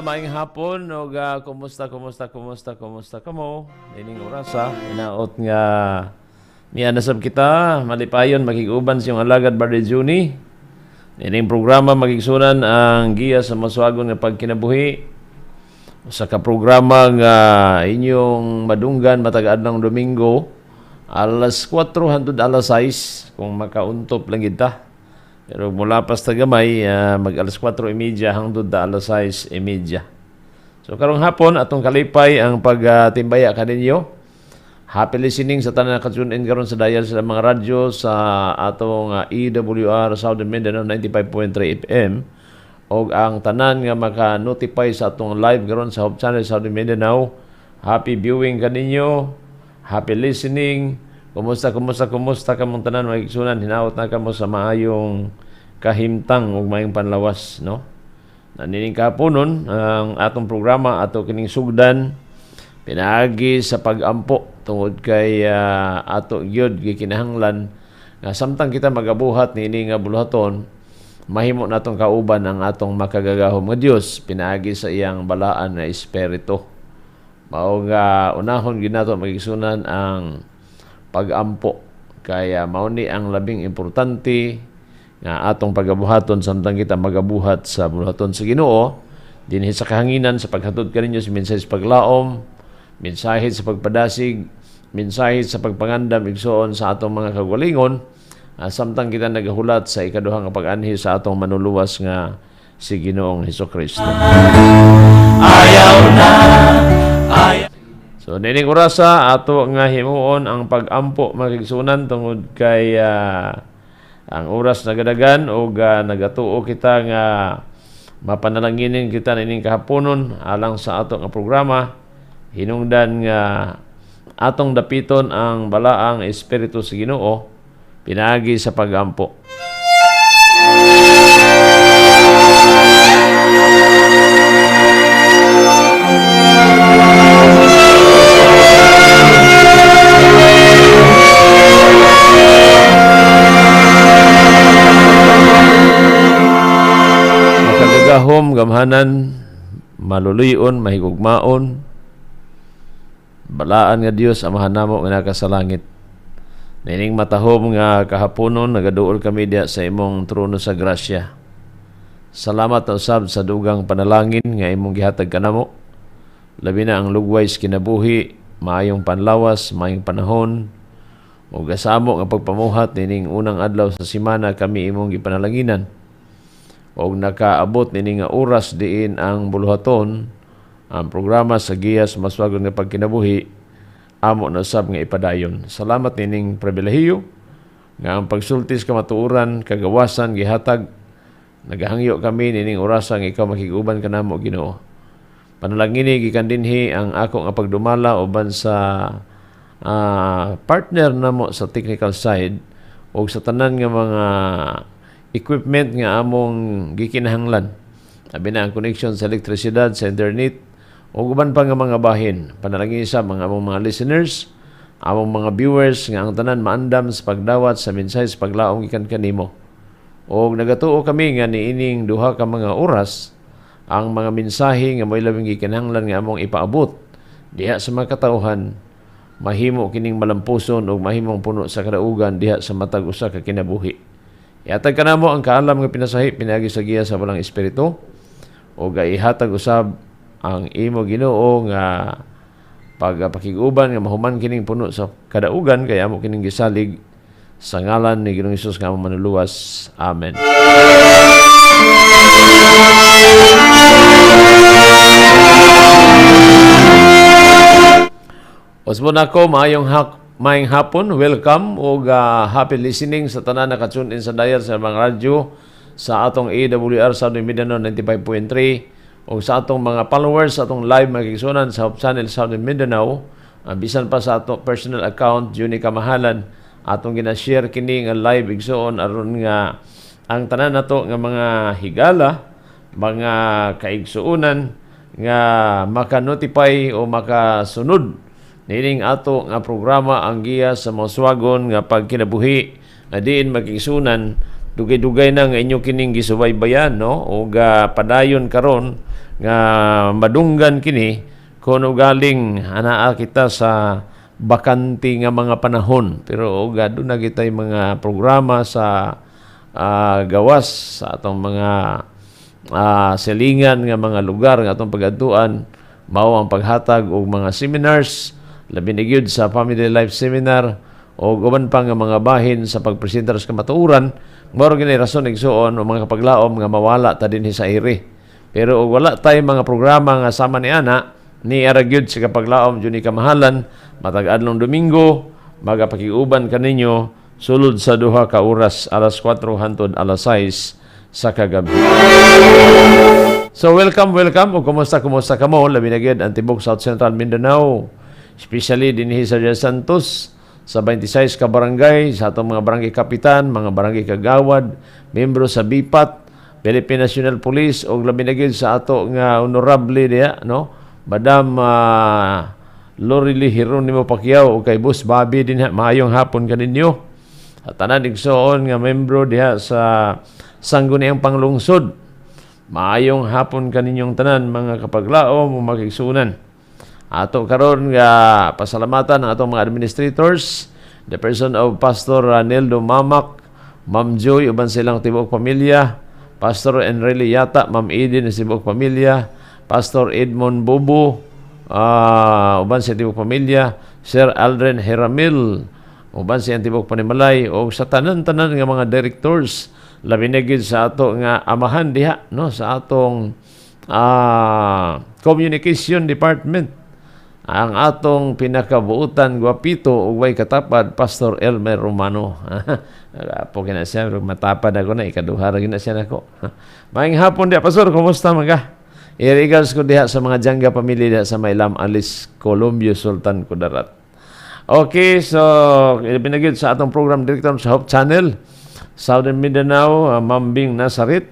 Maing hapon o kumusta kamo ining orasa inaot nga niya nasab kita malipayon makiguban siyang alagad Brother Juni ining programa magigsunan ang giya sa maswagon nga pagkinabuhi sa ka programa nga inyong madunggan matag adlong Domingo alas 4 hangtod alas 6 kung makauntop lang kita. Pero mula pas tagamay, mag alas 4:30 hangtod alas 6:30. So karong hapon atong kalipay ang pagtimbaya kaninyo. Happy listening sa tanan ka-tune-in karon sa dial sa mga radyo sa atong EWR Southern Mindanao 95.3 FM og ang tanan nga maka-notify sa atong live karon sa Hope Channel Southern Mindanao. Happy viewing kaninyo. Happy listening. Kumusta kamong tanan magigsunan hinaot na kamo sa maayong kahimtang ug maayong panlawas no. Nanining kapunon ang atong programa ato kining sugdan pinaagi sa pag-ampo tungod kay ato gyud gikinahanglan nga samtang kita magabuhat niini nga buluhaton mahimo natong kauban ang atong makagagahom nga Dios pinaagi sa iyang balaan nga espiritu. Mao nga unahon ginato magigsunan ang pag-ampo kaya mao ni ang labing importante nga atong pagabuhaton samtang kita magabuhat sa buluhaton sa Ginoo dinhi sa kahanginan sa paghatod kaninyo sa mensahe sa paglaom, mensahe sa pagpadasig, mensahe sa pagpangandam igsoon sa atong mga kagalingon samtang kita nagahulat sa ikaduha nga pag-anhi sa atong manuluwas nga si Ginoong Hesukristo. Ayaw na So, nining orasa, ato nga himuon ang pag-ampo makigsunan tungod kay ang oras nagadagan o nagatuo kita nga mapanalanginin kita nining kahaponon alang sa ato nga programa. Hinungdan nga atong dapiton ang balaang espiritu sa Ginoo pinaagi sa pag-ampo. Makagagahom, gamhanan, maluluyon, mahigugmaon, balaan nga Dios amahan namo nga naka sa langit. Nining matahom nga kahaponon nagaduol kami diha sa imong trono sa grasya. Salamat usab sa dugang panalangin nga imong gihatag kanamo. Labi na ang lugways kinabuhi, maayong panlawas, maayong panahon, ug gasamo nga pagpamuhat nining unang adlaw sa semana kami imong gipanalanginan. Og nakaabot nini nga oras diin ang buluhaton ang programa sa giya sa maswagod nga pagkinabuhi amo na sab nga ipadayon. Salamat nining pribilehiyo nga ang pagsultis kamatuoran kagawasan gihatag nagahangyo kami nining orasa nga ikaw makiguban kanamo Ginoo. Panalangini gikan dinhi ang ako nga pagdumala uban sa partner namo sa technical side o sa tanan nga mga equipment nga among gikinahanglan. Sabi na ang connection sa elektrisidad, sa internet, o guban pa nga mga bahin. Panalangin sa among mga listeners, among mga viewers, nga ang tanan maandam sa pagdawat sa mensahe sa paglaong gikan kanimo. O nagatuo kami nga niining duha ka mga oras, ang mga mensahe nga may labing gikinahanglan nga among ipaabot diha sa mga katauhan, mahimo kining malampuson o mahimong puno sa kadaugan diha sa matag usa ka kinabuhi. Ihatag kanamo ang kaalam nga pinasahi pinagi sa giya sa walang espiritu o gaihatag usab ang imo Ginoo nga pagpakiguban nga mahuman kining puno sa kadaugan kaya amo kining gisalig sa ngalan ni Ginoong Hesus nga among manuluwas. Amen. Osbon ako, maayong hapon, welcome o happy listening sa tanan na ka-tune in sa dayar sa mga radyo sa atong AWR Southern Mindanao 95.3 o sa atong mga followers sa atong live magigsunan sa Hope Channel Southern Mindanao, bisan pa sa atong personal account, Juni Kamahalan, atong ginashare kini nga live igsoon aron nga ang tanan nato nga mga higala, mga kaigsuunan nga maka-notify o makasunod nining ato nga programa ang giya sa moswagon nga pagkinabuhi nga diin magigsunan dugay-dugay na nga inyo kining gisubaybayan no o padayon karon nga madunggan kini kuno galing anaa kita sa bakanti nga mga panahon pero doon na kita yung mga programa sa gawas sa atong mga silingan nga mga lugar nga atong pagadtuan mao ang paghatag og mga seminars labi na gyud sa Family Life Seminar o uban pa nga mga bahin sa pagpresentar sa kamatuoran mao gini rason igsuon o mga kapaglaom nga mawala ta dinhi sa iri pero og wala tay mga programa nga sama ni ana ni aragyud sa kapaglaom Juni Kamahalan matag adlong Domingo magapakiguban kaninyo sulod sa duha ka oras alas 4 hangtod alas 6 sa kagabi. So welcome o kumusta kamo labi na gyud ang tibok South Central Mindanao especially dinhi sa Dia Santos sa 26 ka barangay sa atong mga barangay kapitan, mga barangay kagawad, membro sa BIPAT, Philippine National Police og labi na gyud sa ato nga honorable diha no Madam Lorely Hieronimo Pacquiao o kay Boss Bobby din maayong hapon kaninyo. At tanan igsoon nga membro diha sa Sangguniang Panglungsod. Maayong hapon kaninyong tanan mga kapaglaom o makigsunan. Ato karon nga pasalamatan ang atong mga administrators, the person of Pastor Raneldo Mamak, Ma'am Joy uban silang tibuok pamilya, Pastor Enreli Yata, Ma'am Edin sa tibuok pamilya, Pastor Edmond Bobo, uban sa tibuok pamilya, Sir Aldrin Heramil, uban sa tibuok panimalay, o sa tanan-tanan nga mga directors, labi na gid sa ato nga amahan diha no sa atong communication department. Ang atong pinakabuutan gwapito ug way katapad Pastor Elmer Romano. Apo kina siya matapad ako na ikaduha ra gina siya nako. Maayong hapon diha Pastor, kumusta mga? I-regards ko diha sa mga Jangga family diha sa Mailam Alice Columbio Sultan Kudarat. Okay, so pinagid sa atong program director sa Hope Channel Southern Mindanao, Ma'am Bing Nazaret,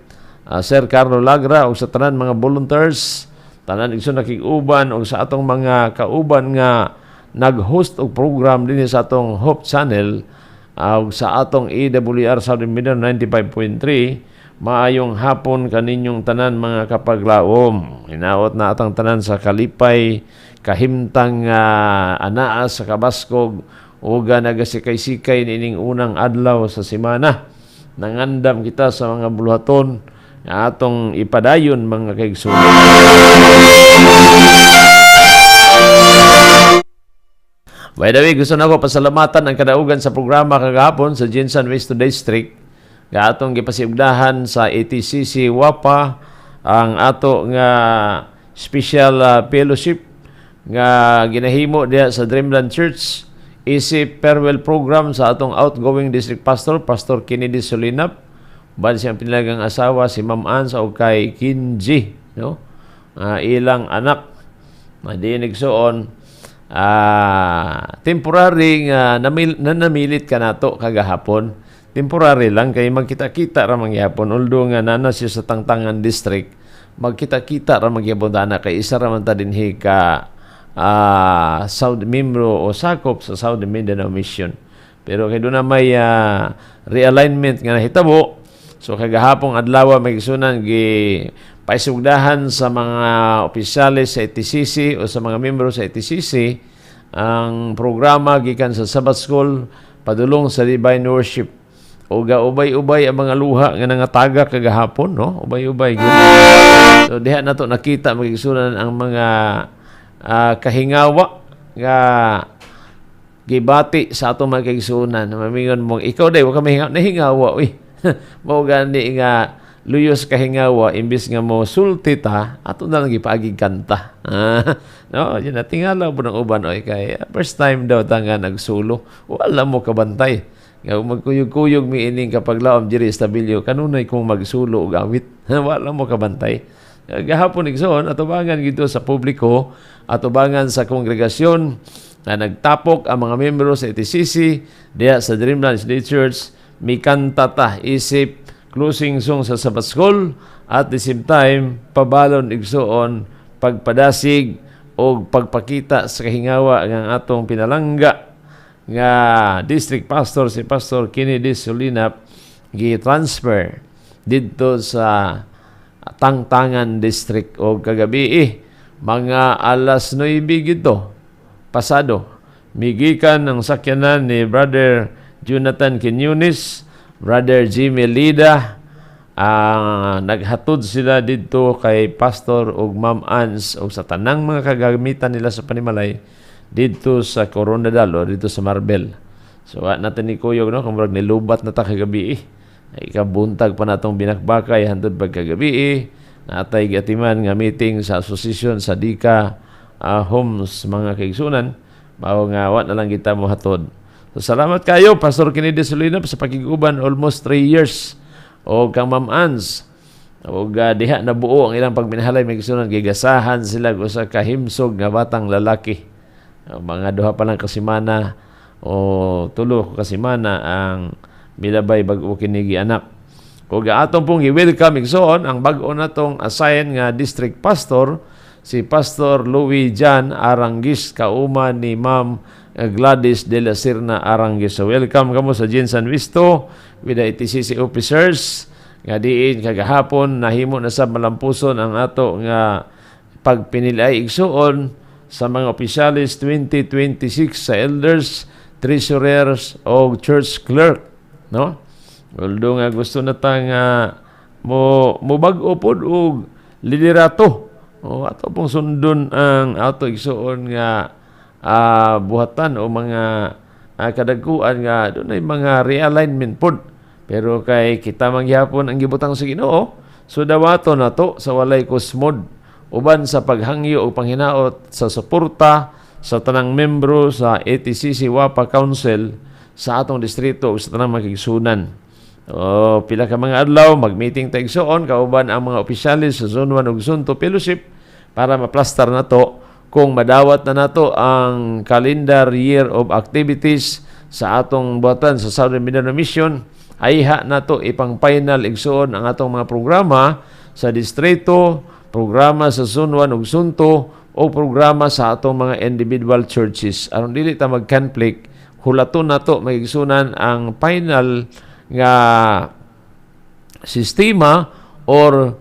Sir Carlo Lagra ug sa tanan mga volunteers tanan igsoon nakig-uban og sa atong mga kauban nga nag-host og program dinhi sa atong Hope Channel ug sa atong AWR Southern Mindanao 95.3 maayong hapon kaninyong tanan mga kapaglaom. Hinaot na atong tanan sa kalipay kahimtang anaa sa kabaskog ug nagasikay-sikay nining unang adlaw sa semana. Nangandam kita sa mga buluhaton nga atong ipadayon mga kaigsunan. By the way, gusto na ko pasalamatan ang kadaugan sa programa kagahapon sa Jinsan West District nga atong gipasiugdahan sa ATCC WAPA ang ato nga special fellowship nga ginahimo diha sa Dreamland Church isip farewell program sa atong outgoing district pastor, Pastor Kennedy Solinap, ban siyang pinilagang asawa si Ma'am Ann sa kay Kinji, no? Ilang anak na dinigsoon temporary nga nanamilit ka nato kagahapon. Temporary lang kay magkita-kita ra mangyapon, although nga nana siya sa Tangtangan district, magkita-kita ra mangyapon ana kay isa ra man ta dinhi ka South membro o sakop sa Southern Mindanao Mission. Pero kay doon na may realignment nga nahitabo. So kagahapong adlaw may gisunan gi paisugdahan sa mga opisyales sa ETCC o sa mga membro sa ETCC ang programa gikan sa Sabbath School padulong sa Divine Worship. O ubay-ubay ang mga luha nga nangatagak kagahapon, no? Ubay-ubay. So diha nato nakita magigsunan ang mga kahingawa nga gibati sa atong mga kaigsunan. Mamingon mo, ikaw day, wag ka nahingawa. Uy, mo gani nga luyos kahingawa, imbis nga mo sulti ta, ato na lang ipaagig kanta. No, yun na, tingala po ng uban, oy, kay first time daw ta nga nagsulo. Wala mo kabantay. Nga magkuyog-kuyog mi ining kapag laom diri estabilyo, kanunay kung magsulo og awit. Wala mo kabantay. Gahapon igsoon atubangan gito sa publiko, atubangan sa kongregasyon na nagtapok ang mga miyembro sa ETCC diya sa Dreamland City Church, mikanta ta isip closing song sa Sabbath School at the same time pabalon igsoon pagpadasig o pagpakita sa kahingawa ng atong pinalangga nga district pastor si Pastor Kennedy Solinap gi-transfer dito sa Tangtangan District o kagabi mga alas 9 gito pasado migikan ng sakyanan ni Brother Jonathan Quiñones, Brother Jimmy Lida, naghatod sila dito kay Pastor og Ma'am Ans o sa tanang mga kagamitan nila sa panimalay dito sa Coronadal o dito sa Marbel. So natin ni Kuyog, no, kung marag nilubat na ta kagabi ikabuntag pa natong binakbakay hantod pagkagabi natay gatiman nga meeting sa asosasyon sa Dika Homes mga kaigsunan mao nga wa na lang kita mo hatod. So salamat kayo Pastor Kennedy Solinap sa pakiguban almost 3 years o kang Ma'am Ans o diha na buo ang ilang pagminahalay may kaigsunan gigasahan sila usa ka himsog nga batang lalaki. Mga duha pa lang kasimana o tulo kasimana ang milabay bag-o kinigi anak. Kung atong pong i-welcome igsoon ang bag-o natong assign nga district pastor si Pastor Louis Jan Arangis kauma ni Ma'am Gladys de la Serna Arangis. So welcome kamo sa Jinsan Visto with the ETCC officers nga diin kagahapon nahimo na sa malampuson ang ato nga pagpinilay igsoon sa mga opisyalis 2026 sa elders, treasurers o church clerk. No? Although nga gusto na tang mo bag-o pod og liderato. O ato pong sundon ang ato igsuon nga buhatan o mga kadagkuan nga dunay mga realignment pod. Pero kay kita mangyapon ang gibutang sa Ginoo, so dawato na to sa walay kusmod uban sa paghangyo o panghinaot sa suporta sa tanang membro sa ETCC WAPA Council sa atong distrito o sa tanang makigsunan. O pila ka mga adlaw mag-meeting tayong igsoon kauban ang mga opisyalis sa Zone 1 ug Zone 2 fellowship para maplastar na to kung madawat na nato ang calendar year of activities sa atong buhatan sa Southern Mindanao Mission. Ayha na to ipang final igsoon ang atong mga programa sa distrito, programa sa Zone 1 ug Zone 2 o programa sa atong mga individual churches. Aron dili ta mag-conflict, hulaton na to magigsunan ang final nga sistema or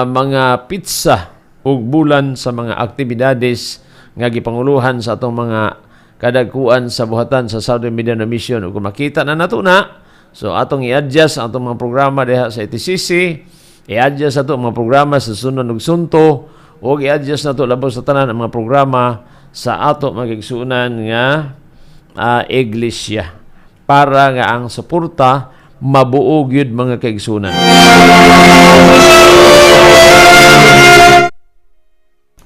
mga pizza ug bulan sa mga aktibidades nga gipanguluhan sa atong mga kadagkuan sa buhatan sa Southern Mindanao Mission. Ug kung makita na nato na, so atong i-adjust ang atong mga programa diha sa ETCC, i-adjust ato mga programa sa Sunon ug Sunto, o i-adjust nato labos sa tanan ang mga programa sa ato magigsunan nga iglesia para nga ang suporta mabuo gyud mga kaigsunan.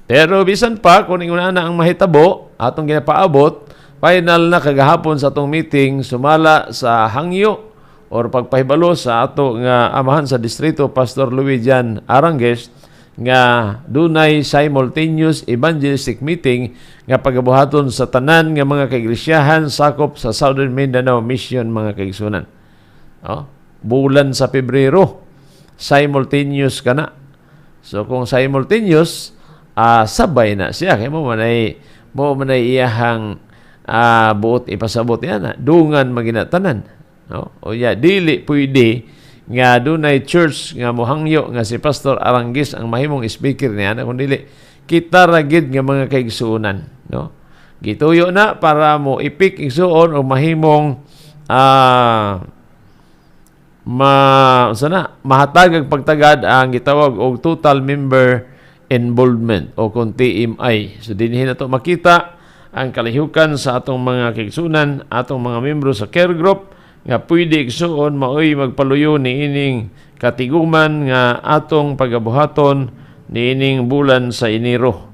Pero bisan pa, kung inguna na ang mahitabo, atong ginapaabot, final na kagahapon sa atong meeting, sumala sa hangyo or pagpahibalo sa ato nga amahan sa distrito, Pastor Luijan Arangues, nga dunay simultaneous evangelistic meeting nga pagabuhaton sa tanan nga mga kaiglesiyahan sakop sa Southern Mindanao Mission, mga kaigsunan. Bulan sa Pebrero, simultaneous ka na. So kung simultaneous, sabay na siya. Kaya mo manay iyahang buot ipasabot yan. Dungan maginatanan. O dili pwede nga dunay church nga mohangyo nga si Pastor Arangues ang mahimong speaker niya, kung dili kita ragid nga mga kaigsuonan. Gituyo na para mo ipik igsuon o mahimong mahatag pagtagad ang gitawag og total member involvement o kung TMI. So dinhi na to makita ang kalihukan sa atong mga kaigsunan, atong mga membro sa care group nga pwede igsuon maoy magpaluyo ni ining katiguman nga atong pagabuhaton ni ining bulan sa Enero.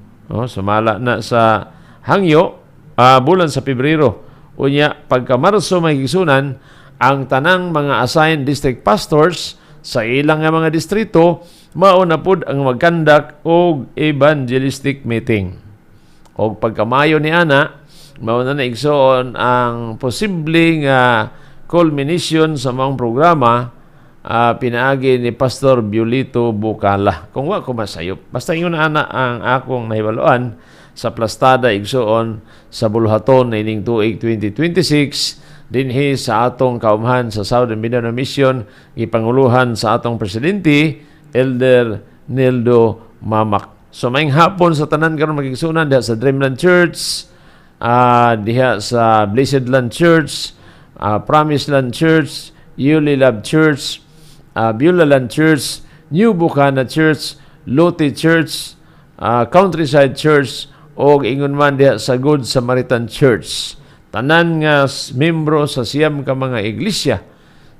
Sumala na sa hangyo bulan sa Pebrero. Unya pagka Marso may igsunan ang tanang mga assigned district pastors sa ilang nga mga distrito mao na pud ang magkandak og evangelistic meeting. Og pagkamayo ni ana mao na igsuon ang posibleng culmination sa mga programa pinaagi ni Pastor Biolito Bucala. Kung wa ko masayop, basta yun ana ang akong nahibaluan sa plastada igsuon sa buluhaton na ining tuig 2026 dinhi sa atong kaumahan sa Southern Mindanao Mission, ipanguluhan sa atong presidente Elder Nildo Mamak. So maing hapon sa tanan karon magigsunan diha sa Dreamland Church, diha sa Blessed Land Church, Promised Land Church, Yuli Love Church, Beulah Land Church, New Bucana Church, Lotte Church, Countryside Church, o ingon man diha sa Good Samaritan Church. Tanan nga membro sa siyam ka mga iglesia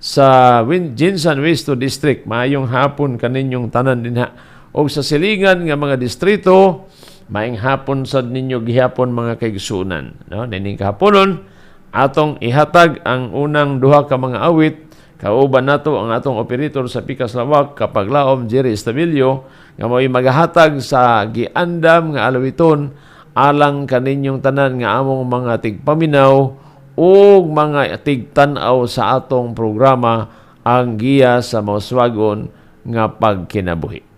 sa Jinsan Westo District, maayong hapon kaninyong tanan dinha. O sa silingan nga mga distrito, maayong hapon sad ninyo gihapon mga kaigsunan. Nining kahaponon, atong ihatag ang unang duha ka mga awit. Kauban nato ang atong operator sa Pikas Lawak, Kapaglaom Jerry Estavillo, nga mo'y maghatag sa giandam nga alawiton alang kaninyong tanan nga among mga tigpaminaw o mga tigtanaw sa atong programa ang giya sa mauswagon nga pagkinabuhi.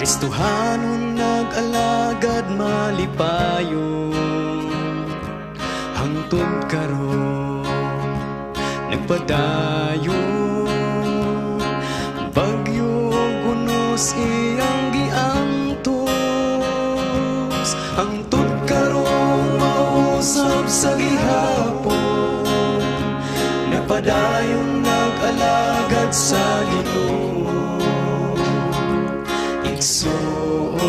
Kristohanon nag-alagad malipayon, hangtod karon nagpadayon, bagyo gunos iyang giangtos, hangtod karon mausab sa gihapon, nagpadayon nag-alagad sa Ginoo. Igsoon,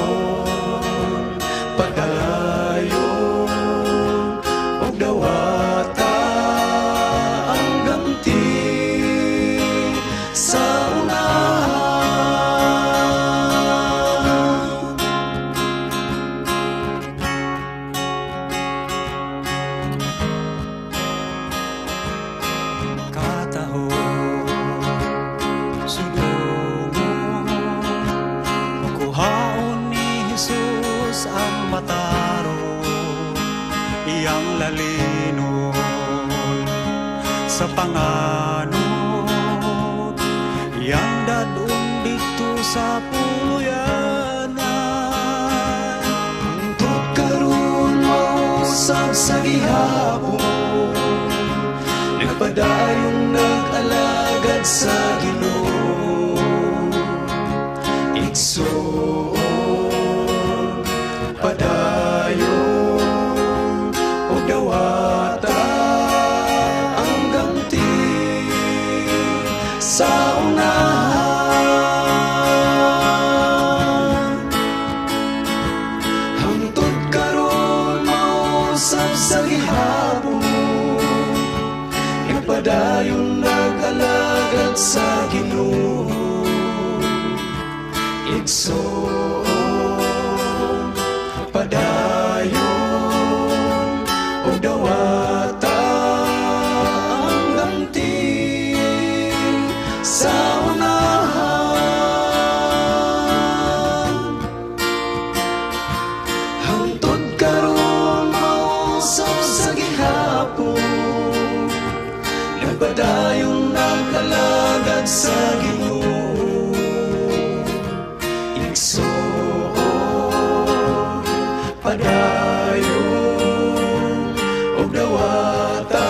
padayon, og dawata ang gamti sa unahan. Katahon, haon ni Jesus ang mataro, iyang lalinon sa panganod, iyang dadong dito sa puluyanan. Hangtod karon mausab sa gihapon, nagpadayon nag-alagad sa Ginoo. Igsoon, unahan. Hangtod karon mausap sa gihapon, nagpadayon nag-alagad sa Ginoo. Igsoon padayon o dawata ang ganti sa unahan. Hangtod karon mausap sa gihapon, nagpadayon nag-alagad sa Ginoo. Igsoon padayon o dawata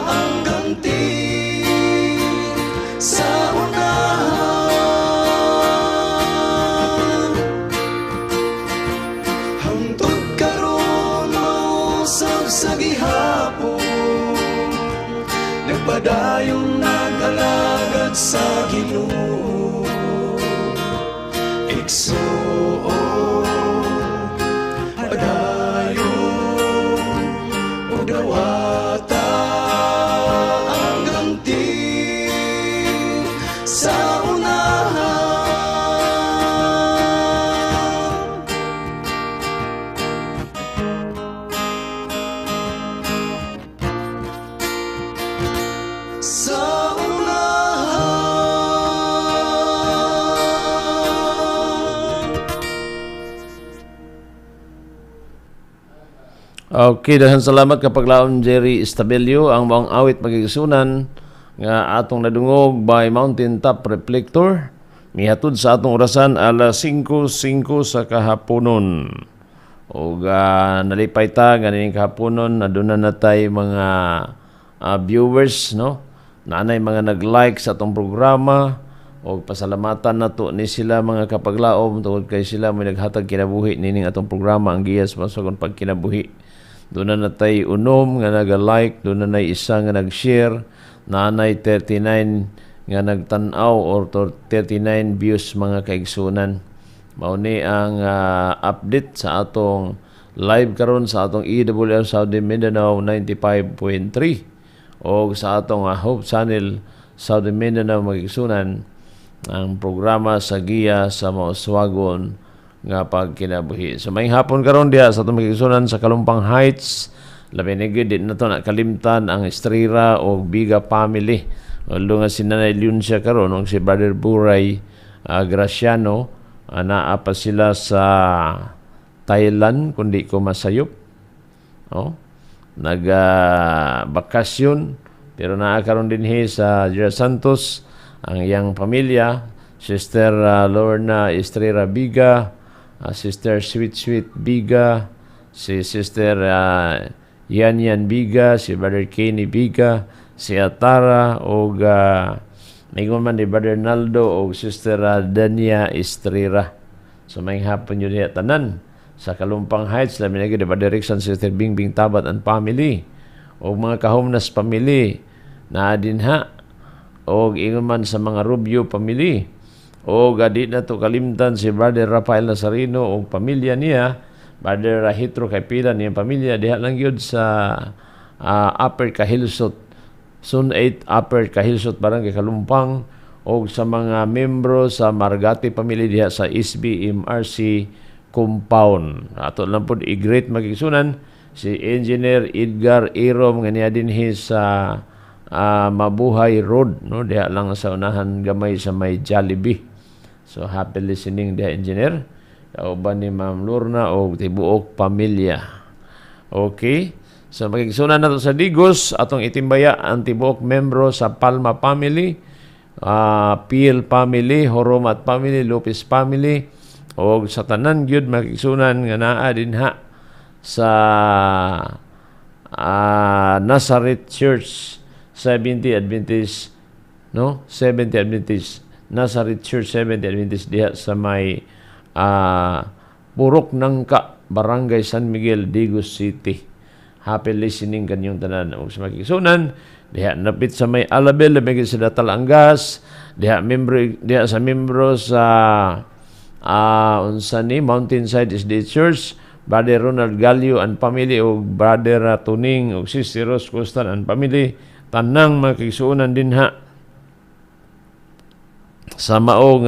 ang ganti sa unahan. Hangtod karon mausap sa gihapon, nagpadayon nag-alagad sa Ginoo. Igsoon padayon o dawata ang ganti sa unahan. Sa Okay, daghang salamat kapag laom Jerry Estabelio ang maong awit magigsunan nga atong nadungog by Mountain Top Reflector. Mihatod sa atong orasan alas 5:05 sa kahaponon. O nalipay ta ganing kahaponon naduna na tay mga viewers, no? Nanay mga nag-like sa atong programa o pasalamatan nato ni sila mga kapaglaom tungod kay sila may naghatag kinabuhi nining atong programa ang giyas masagon pagkinabuhi. Doon na natay unom nga nag-like, doon na isa nga nag-share, nanay 39 nga nagtanaw or 39 views mga kaigsunan. Mauni ang update sa atong live karon sa atong EWR Saudi Mindanao 95.3 o sa atong Hope Channel Saudi Mindanao magigsunan ang programa sa giya sa Mauswagon nga pagkinabuhi. So may hapon karon diha sa atong magigsunan sa Kalumpang Heights. Labi na gid na to nakalimtan ang Estrera o Biga family. Although nga si Nanay Luncia karon o si Brother Buray Graciano naa pa sila sa Thailand kundi ko masayop. Oh, bakasyon pero naa karon dinhi sa Jira Santos ang iyang pamilya, Sister Lorna Estrera Biga, Sister Sweet Biga, si Sister Yan Biga, si Brother Kenny Biga, si Atara o mayroon man ni Brother Naldo o Sister Dania Estrera. So may hapon yun niya tanan sa Kalumpang Heights, lamin lagi diba direction Sister Bingbing Tabat and family o mga kahomnas family na dinha o ingon man sa mga Rubio family o gadi na to kalimtan si Brother Rafael Nazarino o pamilya niya, Brother Rahitro Kaipilan niyang pamilya diha lang yun sa Upper Kahilsot, Sun 8 Upper Kahilsot Barangay Kalumpang o sa mga membro sa Margati family diha sa SBMRC compound. Ato lang po i-great magigsunan si Engineer Edgar Irom nga niya dinhi sa Mabuhay Road, no? Diha lang sa unahan gamay sa may Jollibee. So happy listening diha Engineer. Kauban ni Ma'am Lorna o tibuok pamilya. Okay? So magigsunan nato sa Digos atong itimbaya ang tibuok membro sa Palma family, Piel family, Horomat family, Lopez family o sa tanan gyud magigsunan nga naa dinha sa Nazareth Church 70 Adventist, no? 70 Adventist Nazareth Church 70 Adventist diha sa may Purok Nangka, Barangay San Miguel, Digos City. Happy listening kanyong tanan og sa makigsunan. Diha napit sa may Alabel, labing sa Talangas, diha sa membro sa unsa ni Mountainside SD Church, Brother Ronald Gallo and family o Brother Tuning o Sister Rose Costan and family, tanang makigsuunan din ha sa maong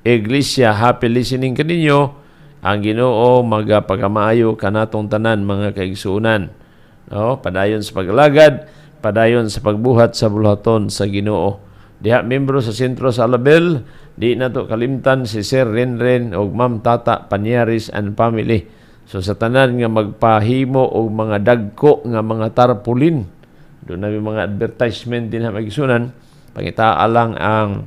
iglesia. Happy listening kaninyo. Ang Ginoo magapagkamaayo kanatong tanan mga kaigsuunan. No, padayon sa paglagad, padayon sa pagbuhat sa bulaton sa Ginoo. Diha membro sa sentro sa Alabel, di na to kalimtan si Sir Renren o Ma'am Tata Panyaris and family. So sa tanan nga magpahimo og mga dagko nga mga tarpaulin, doon na mga advertisement din na magsunan, pangitaa lang ang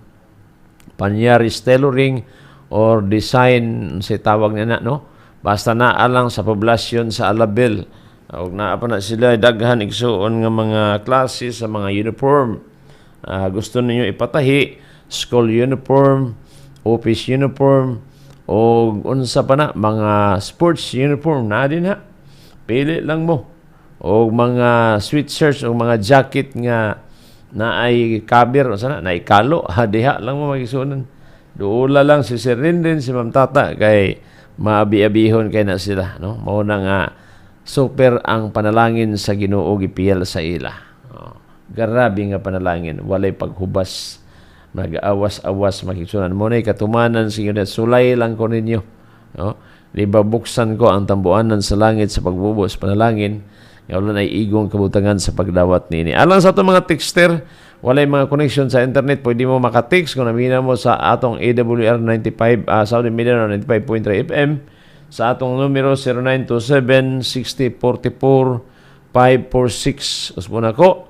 Panyaris Tailoring or design sa tawag na no? Basta naa lang sa poblasyon sa Alabel. Og naa pa na sila daghan igsuon nga mga klase sa mga uniform. Gusto ninyo ipatahi, school uniform, office uniform, o unsa pa na, mga sports uniform na din ha. Pili lang mo. O mga sweatshirts o mga jacket nga na ay cover, o sana, na ikalo, diha lang mo magisunan. Duula lang si Sir Renren, si Ma'am Tata, kay maabi-abihon kay na sila. No? Mauna nga, super ang panalangin sa Ginoo gipiyal sa ila. Garabi nga panalangin, walay paghubas, nag-awas-awas makisunan. Muna'y katumanan sa inyo, sulay lang ko ninyo. No? Libabuksan ko ang tambuanan sa langit sa pagbubos panalangin, wala na igong kabutangan sa pagdawat nini. Alang sa itong mga texter, walay mga connection sa internet, pwede mo makatext kung namina mo sa atong AWR 95, Saudi Mindanao 95.3 FM, sa atong numero 0927-6044-546. Uspo na ko.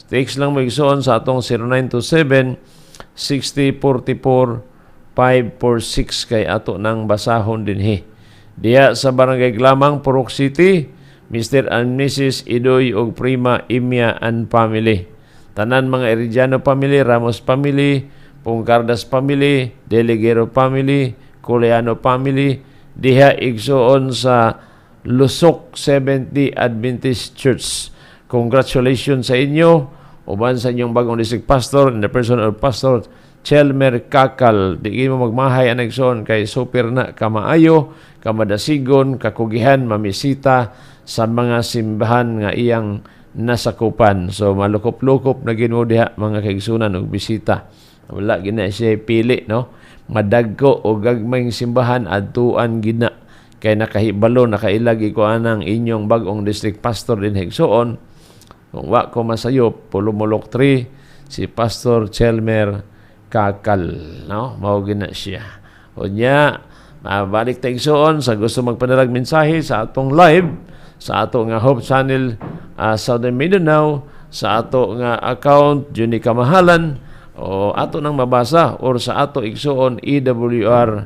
Text lang mo igsoon sa atong 0927-6044-546 kay ato nang basahon din he. Diya sa Barangay Glamang, Purok City, Mr. and Mrs. Idoy og Prima Imya and family. Tanan mga Eridiano family, Ramos family, Pungcardas family, Deligero family, Coleano family, diha igsoon sa Lusok 70 Adventist Church. Congratulations sa inyo. Uban sa inyong bagong district pastor in the person of Pastor Chelmer Kakal. Di mo magmahay ang igsoon kay super na kamaayo, kamadasigon, kakugihan, mamisita sa mga simbahan nga iyang nasakupan. So malukop-lukop na Ginoo diha mga kaigsunan og bisita. Wala gina siya pili, no? Madagko o gagmayng simbahan adtuan gina kay nakahibalo nakailagi ko anang inyong bagong district pastor din higsuon. Kung wa ko masayop, Pulumulok 3 si Pastor Chelmer Kakal, no? Mao gina siya. Unya balik ta igsuon sa gusto magpadalag mensahe sa atong live sa ato nga Hope Channel Southern Mindanao, sa ato nga account Juni Kamahalan, o ato nang mabasa or sa ato igsuon EWR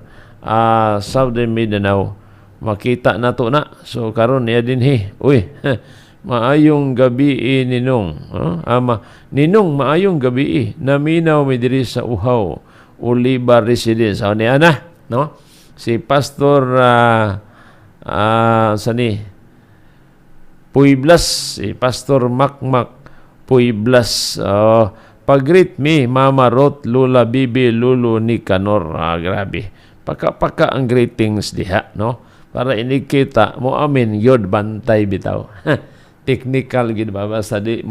Southern Mindanao, makita nato na. So karon niya din uy, maayong gabi ninong. Ninong, maayong gabi naminaw mi diri sa Uhaw Oliva Residence. Ni ana, no? Si Pastor sani Puiblas, si Pastor Makmak Puiblas. Pag-greet me, Mama Rot, Lula Bibi, Lulu Nicanor. Grabe. Paka-paka ang greetings diha, no? Para inikita mo amin, yod bantay bitaw. Technical gid ba? Basta dili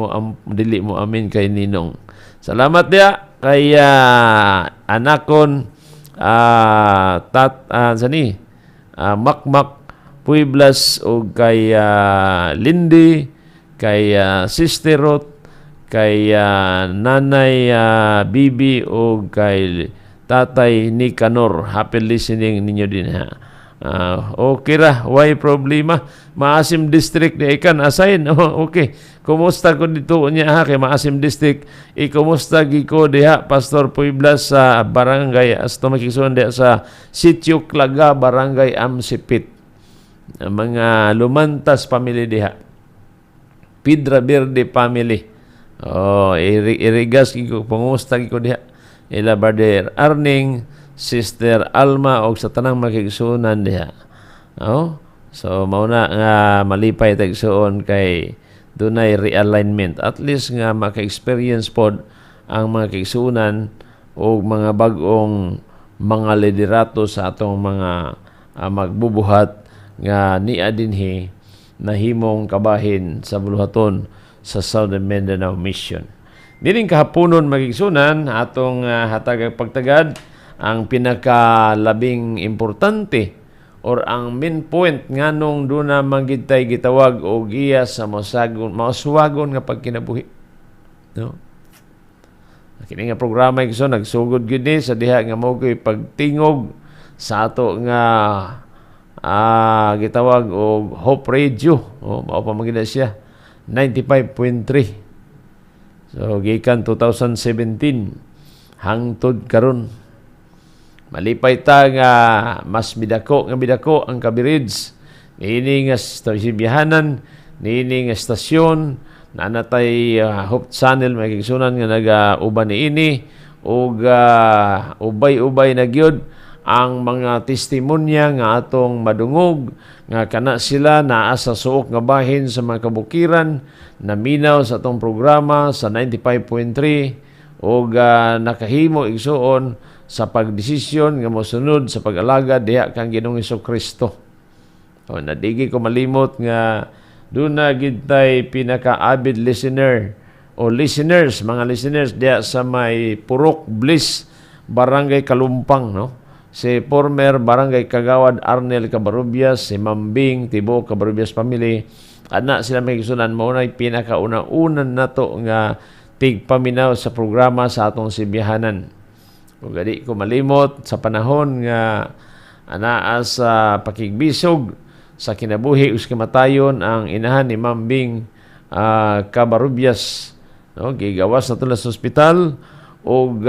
mo amin kay Ninong. Salamat dia kay anakon Makmak Puiblas o kay Lindy, kay Sister Ruth, kay Nanay Bibi o kay Tatay Nicanor. Happy listening ninyo din ha. Okay ra, why problema? Maasim District di ikan assign. Okay. Kumusta ko dito niya ha kay Maasim District? Kumusta giko diha Pastor Puiblas sa barangay as tumakisuan diha sa Sitio Klaga, Barangay Amsipit. Mga Lumantas family diha. Pidra Verde family. Irigas giko kumusta giko diha. Ila Brother Arning, Sister Alma og sa tanang makigsunan diha. So mauna nga malipay tagsuon kay dunay realignment. At least nga maka-experience pod ang mga kaigsunan o mga bag-ong mga liderato sa atong mga magbubuhat nga niya dinhi nahimong kabahin sa buluhaton sa Southern Mindanao Mission. Dining kahaponon magigsunan atong hatag pagtagad ang pinakalabing importante or ang main point nganong duna manggitay gitawag og giya sa masuwagon nga pagkinabuhi. No? Kini nga programa igso nagsugod gyud ni sa diha nga mao koy pagtingog sa ato nga gitawag og Hope Radio. Mao pa magina siya 95.3. So gikan 2017 hangtod karon malipay ta nga mas bidako ang kabirids niini nga biyahanan niini nga estasyon na natay Hope Channel magigsunan nga naga-uban niini ug ubay-ubay na gyud ang mga testimonya nga atong madungog nga kana sila naa sa suok nga bahin sa mga kabukiran naminaw sa atong programa sa 95.3 ug nakahimo igsuon sa pagdesisyon nga mosunod sa pag-alaga diha kang Ginoong Hesukristo. Nadigi ko malimot nga duna gid tay pinaka-avid listener o listeners, mga listeners diha sa may Purok Bliss, Barangay Kalumpang, no? Si former Barangay Kagawad Arnel Cabarubias, si Mambing Tibo Cabarubias family, ana sila may gisunan mo na pinakauna-unan nato nga tigpaminaw sa programa sa atong sibiyahanan. Ug gadi ko malimot sa panahon nga anaa sa pakigbisog sa kinabuhi us kamatayon ang inahan ni Mambing Cabarubias, no? Gigawas na tula sa ospital ug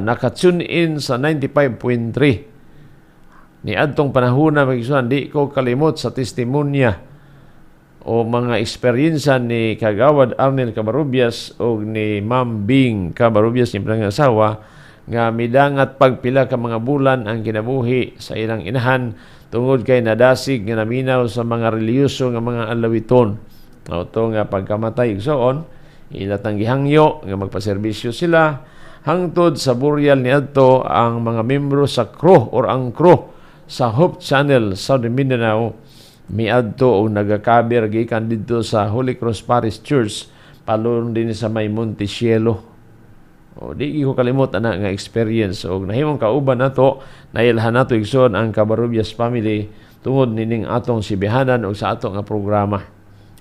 naka-tune in sa 95.3. Ni adtong panahon na magisuan di ko kalimot sa testimonya o mga eksperyensya ni Kagawad Arnel Cabarubias o ni Mambing Cabarubias, yung mga asawa, nga midangat pagpila ka mga bulan ang kinabuhi sa ilang inahan tungod kay nadasig nga naminaw sa mga reliyoso nga mga alawiton. Ito nga pagkamatay igsoon, ilatang gihangyo nga magpaserbisyo sila hangtod sa burial niadto ang mga membro sa crew or ang crew sa Hope Channel Southern Mindanao miadto o nagakabir gikan didto sa Holy Cross Parish Church palong din sa may Montecielo. O di ko kalimot ana nga experience og nahimong kauban nato nailhan nato igsoon ang Cabarubias family tungod nining atong sibihanan og sa ato nga programa.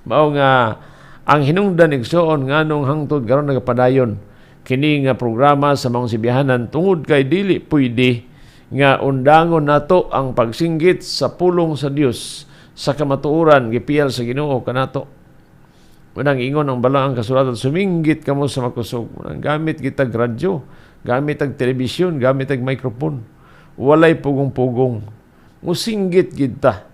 Mao nga ang hinungdan igsoon nganong hangtod karon nagapadayon kini nga programa sa mga sibihanan tungod kay dili pwede nga undangon nato ang pagsinggit sa pulong sa Dios sa kamatuoran gipiyal sa Ginoo kanato. Unang ingon ang balaang kasulatan, suminggit kamo sa makusog. Gamit kitag radyo, gamit ang telebisyon, gamit ang microphone. Walay pugong-pugong. Musinggit kita.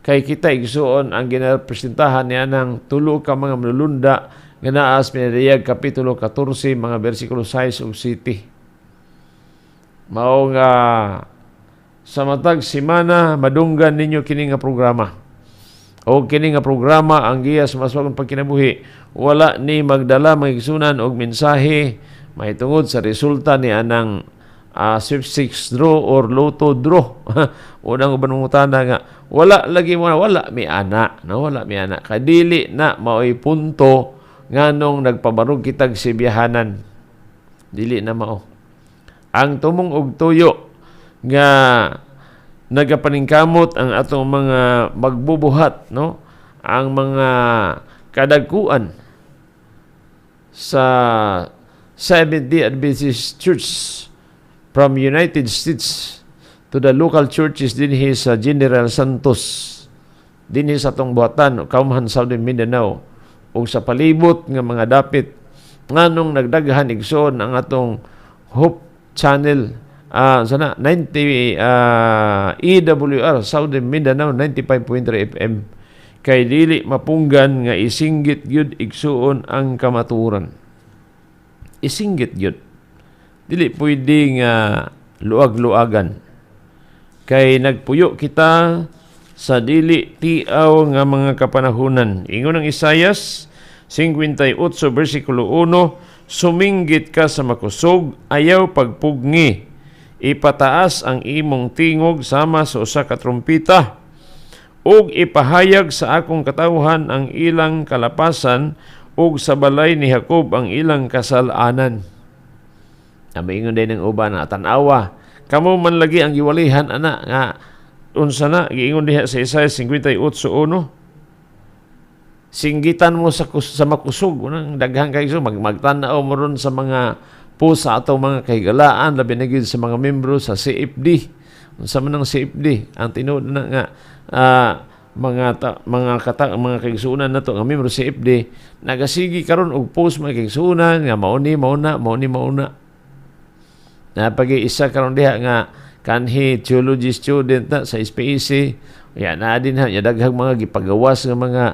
Kay kita igsuon ang ginarepresentahan niya ng tulo ka mga manulunda nga naas pinadayag Kapitulo 14, mga versikulo 6 ug 7. Mao nga sa matag simana madunggan ninyo kini nga programa. O kini nga programa ang giya sa maswagong pagkinabuhi wala ni magdala mga igsunan og mensahe mahitungod sa resulta ni anang sweepstakes draw or lotto draw. Unang uban mutana nga wala lagi mo wala mi ana, no? Wala mi ana kadili na maoy punto nganong nagpabarog kitag sibiyahanan. Dili na mao. Ang tumong og tuyo nga nagapaningkamot ang atong mga magbubuhat, no? Ang mga kadagkuan sa Seventh-day Adventist Church from United States to the local churches dinhi sa General Santos dinhi sa atong buhatan Kaumahan Southern Mindanao ug sa palibot nga mga dapit nganong nagdaghan igsoon ang atong Hope Channel sana 90 EWR Southern Mindanao 95.3 FM kay dili mapunggan nga isinggit gyud igsuon ang kamatuoran. Isinggit gyud. Dili pwede nga luag-luagan. Kay nagpuyo kita sa dili tiaw nga mga kapanahunan. Ingon ng Isayas 58 versikulo 1, suminggit ka sa makusog, ayaw pagpugni. Ipataas ang imong tingog sama sa usa ka trumpita. Ug ipahayag sa akong katawhan ang ilang kalapasan, ug sa balay ni Jacob ang ilang kasalanan. Namaingon din ng uban na tanawa. Kamo man lagi ang giwalihan ana nga unsa na giingon diha sa Isaiah 58:1. Singgitan mo sa makusog unang daghang kay magtanaw mo ron sa mga pusa atong mga kahigalaan labi na gid sa mga membro sa CFD. Unsa man ang CFD? Ang tinuod na nga mga kaigsunan nato nga membro sa CFD nagasigi karon og post mga kaigsunan nga mauni mauna. Napag-iisa karon diha nga kanhi theology student na sa SPEC. Ya na din ha, daghang mga gipagawas nga mga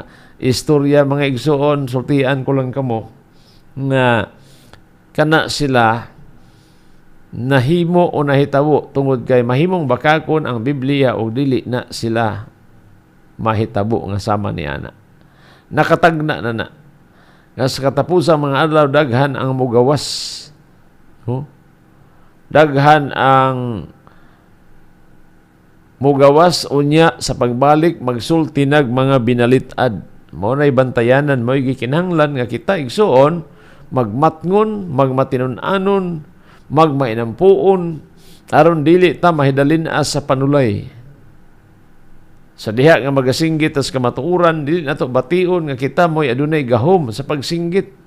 istorya, mga igsuon, sultian ko lang kamo nga kana sila nahimo o nahitabo tungod kay mahimong bakakon ang Biblia o dili na sila mahitabo nga sama ni ana. Nakatagna na nga sa katapusang mga adlaw daghan ang mugawas. Daghan ang mugawas unya sa pagbalik magsultinag mga binalitad. Mao nay bantayanan mo'y gikinahanglan nga kita igsuon magmatngon, magmatinon-anon, magmainampuon aron dili ta mahidalin sa panulay. Sa diha nga magasinggit as kamatuoran dili nato bation nga kita mo'y adunay gahom sa pagsinggit.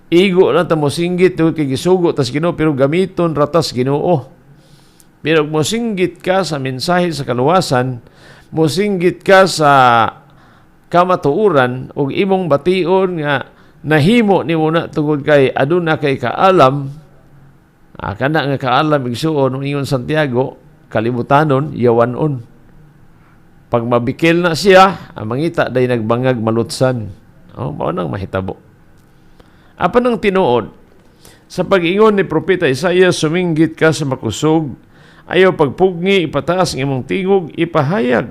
Igo na ta mo singgit kay gisugo tas Ginoo pero gamiton ratas Ginoo. Pero mo singgit ka sa mensahe sa kaluwasan, mo singgit ka sa kamatuoran ug imong bation nga nahimo nimo na tungod kay aduna kay kaalam. Kana nga kaalam igsuon ingon Santiago, kalibutanon yawanon. Pag mabikil na siya, ang mangita day nagbangag malutsan. Mao nang mahitabo. Apan ang tinuod, sa pag-ingon ni Propeta Isaiah, suminggit ka sa makusog, ayaw pagpugni, ipataas ang imong tingog, ipahayag.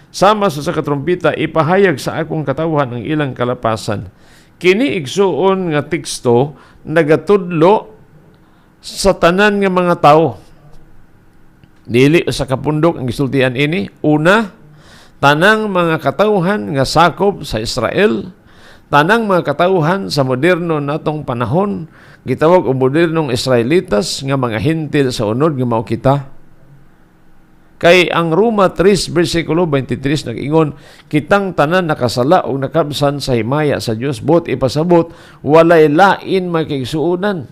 Sama sa katrumpita, ipahayag sa akong katawhan ang ilang kalapasan. Kini igsuon nga teksto, nagatudlo sa tanan nga mga tao. Dili sa kapundok ang gisultian ini. Una, tanang mga katawhan nga sakop sa Israel, tanang mga katawhan sa moderno natong panahon, gitawag og modernong Israelitas nga mga hintil sa unod nga mao kita. Kay ang Roma 3 versikulo 23 nag-ingon, kitang tanan nakasala o nakabsan sa himaya sa Dios, bot ipasabot walay lain makigsuunan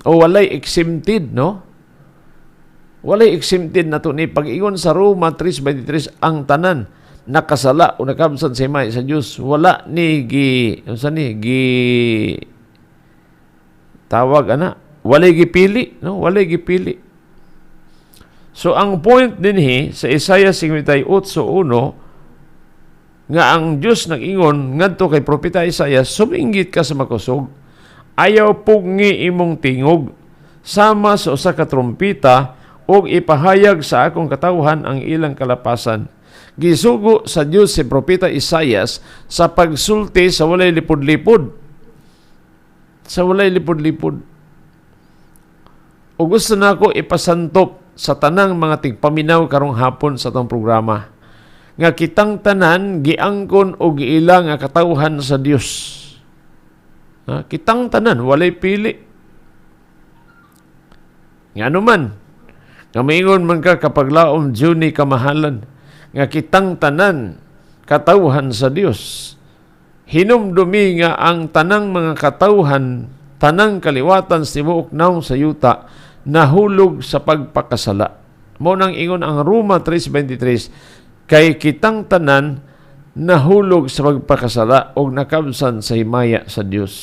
o walay exempted, no? Walay exempted nato ni pag-ingon sa Roma 3:23 ang tanan nakasala o nakabsan sa himaya sa Dios, wala ni tawag walay gipili, no? Walay gipili. So ang point dinhi sa Isaiah 58:1 nga ang Dios nag-ingon ngadto kay propeta Isaiah, suminggit ka sa makusog, ayaw pugni imong tingog, sama sa usa ka trumpita ug ipahayag sa akong katawhan ang ilang kalapasan. Gisugo sa Dios si propeta Isaias sa pagsulti sa walay lipod-lipod. Sa walay lipod-lipod. O gusto na ako ipasantop sa tanang mga tigpaminaw karong hapon sa tong programa nga kitang tanan giangkon o giila nga katawhan sa Dios. Kitang tanan walay pili. Ngano man nga maingon man ka kapag laom Juni kamahalan nga kitang tanan katawhan sa Dios. Hinumdumi nga ang tanang mga katawhan, tanang kaliwatan sa tibuok naong sa yuta nahulog sa pagpakasala. Mao nang ingon ang Roma 3:23, kay kitang tanan nahulog sa pagpakasala o nakabsan sa himaya sa Dios.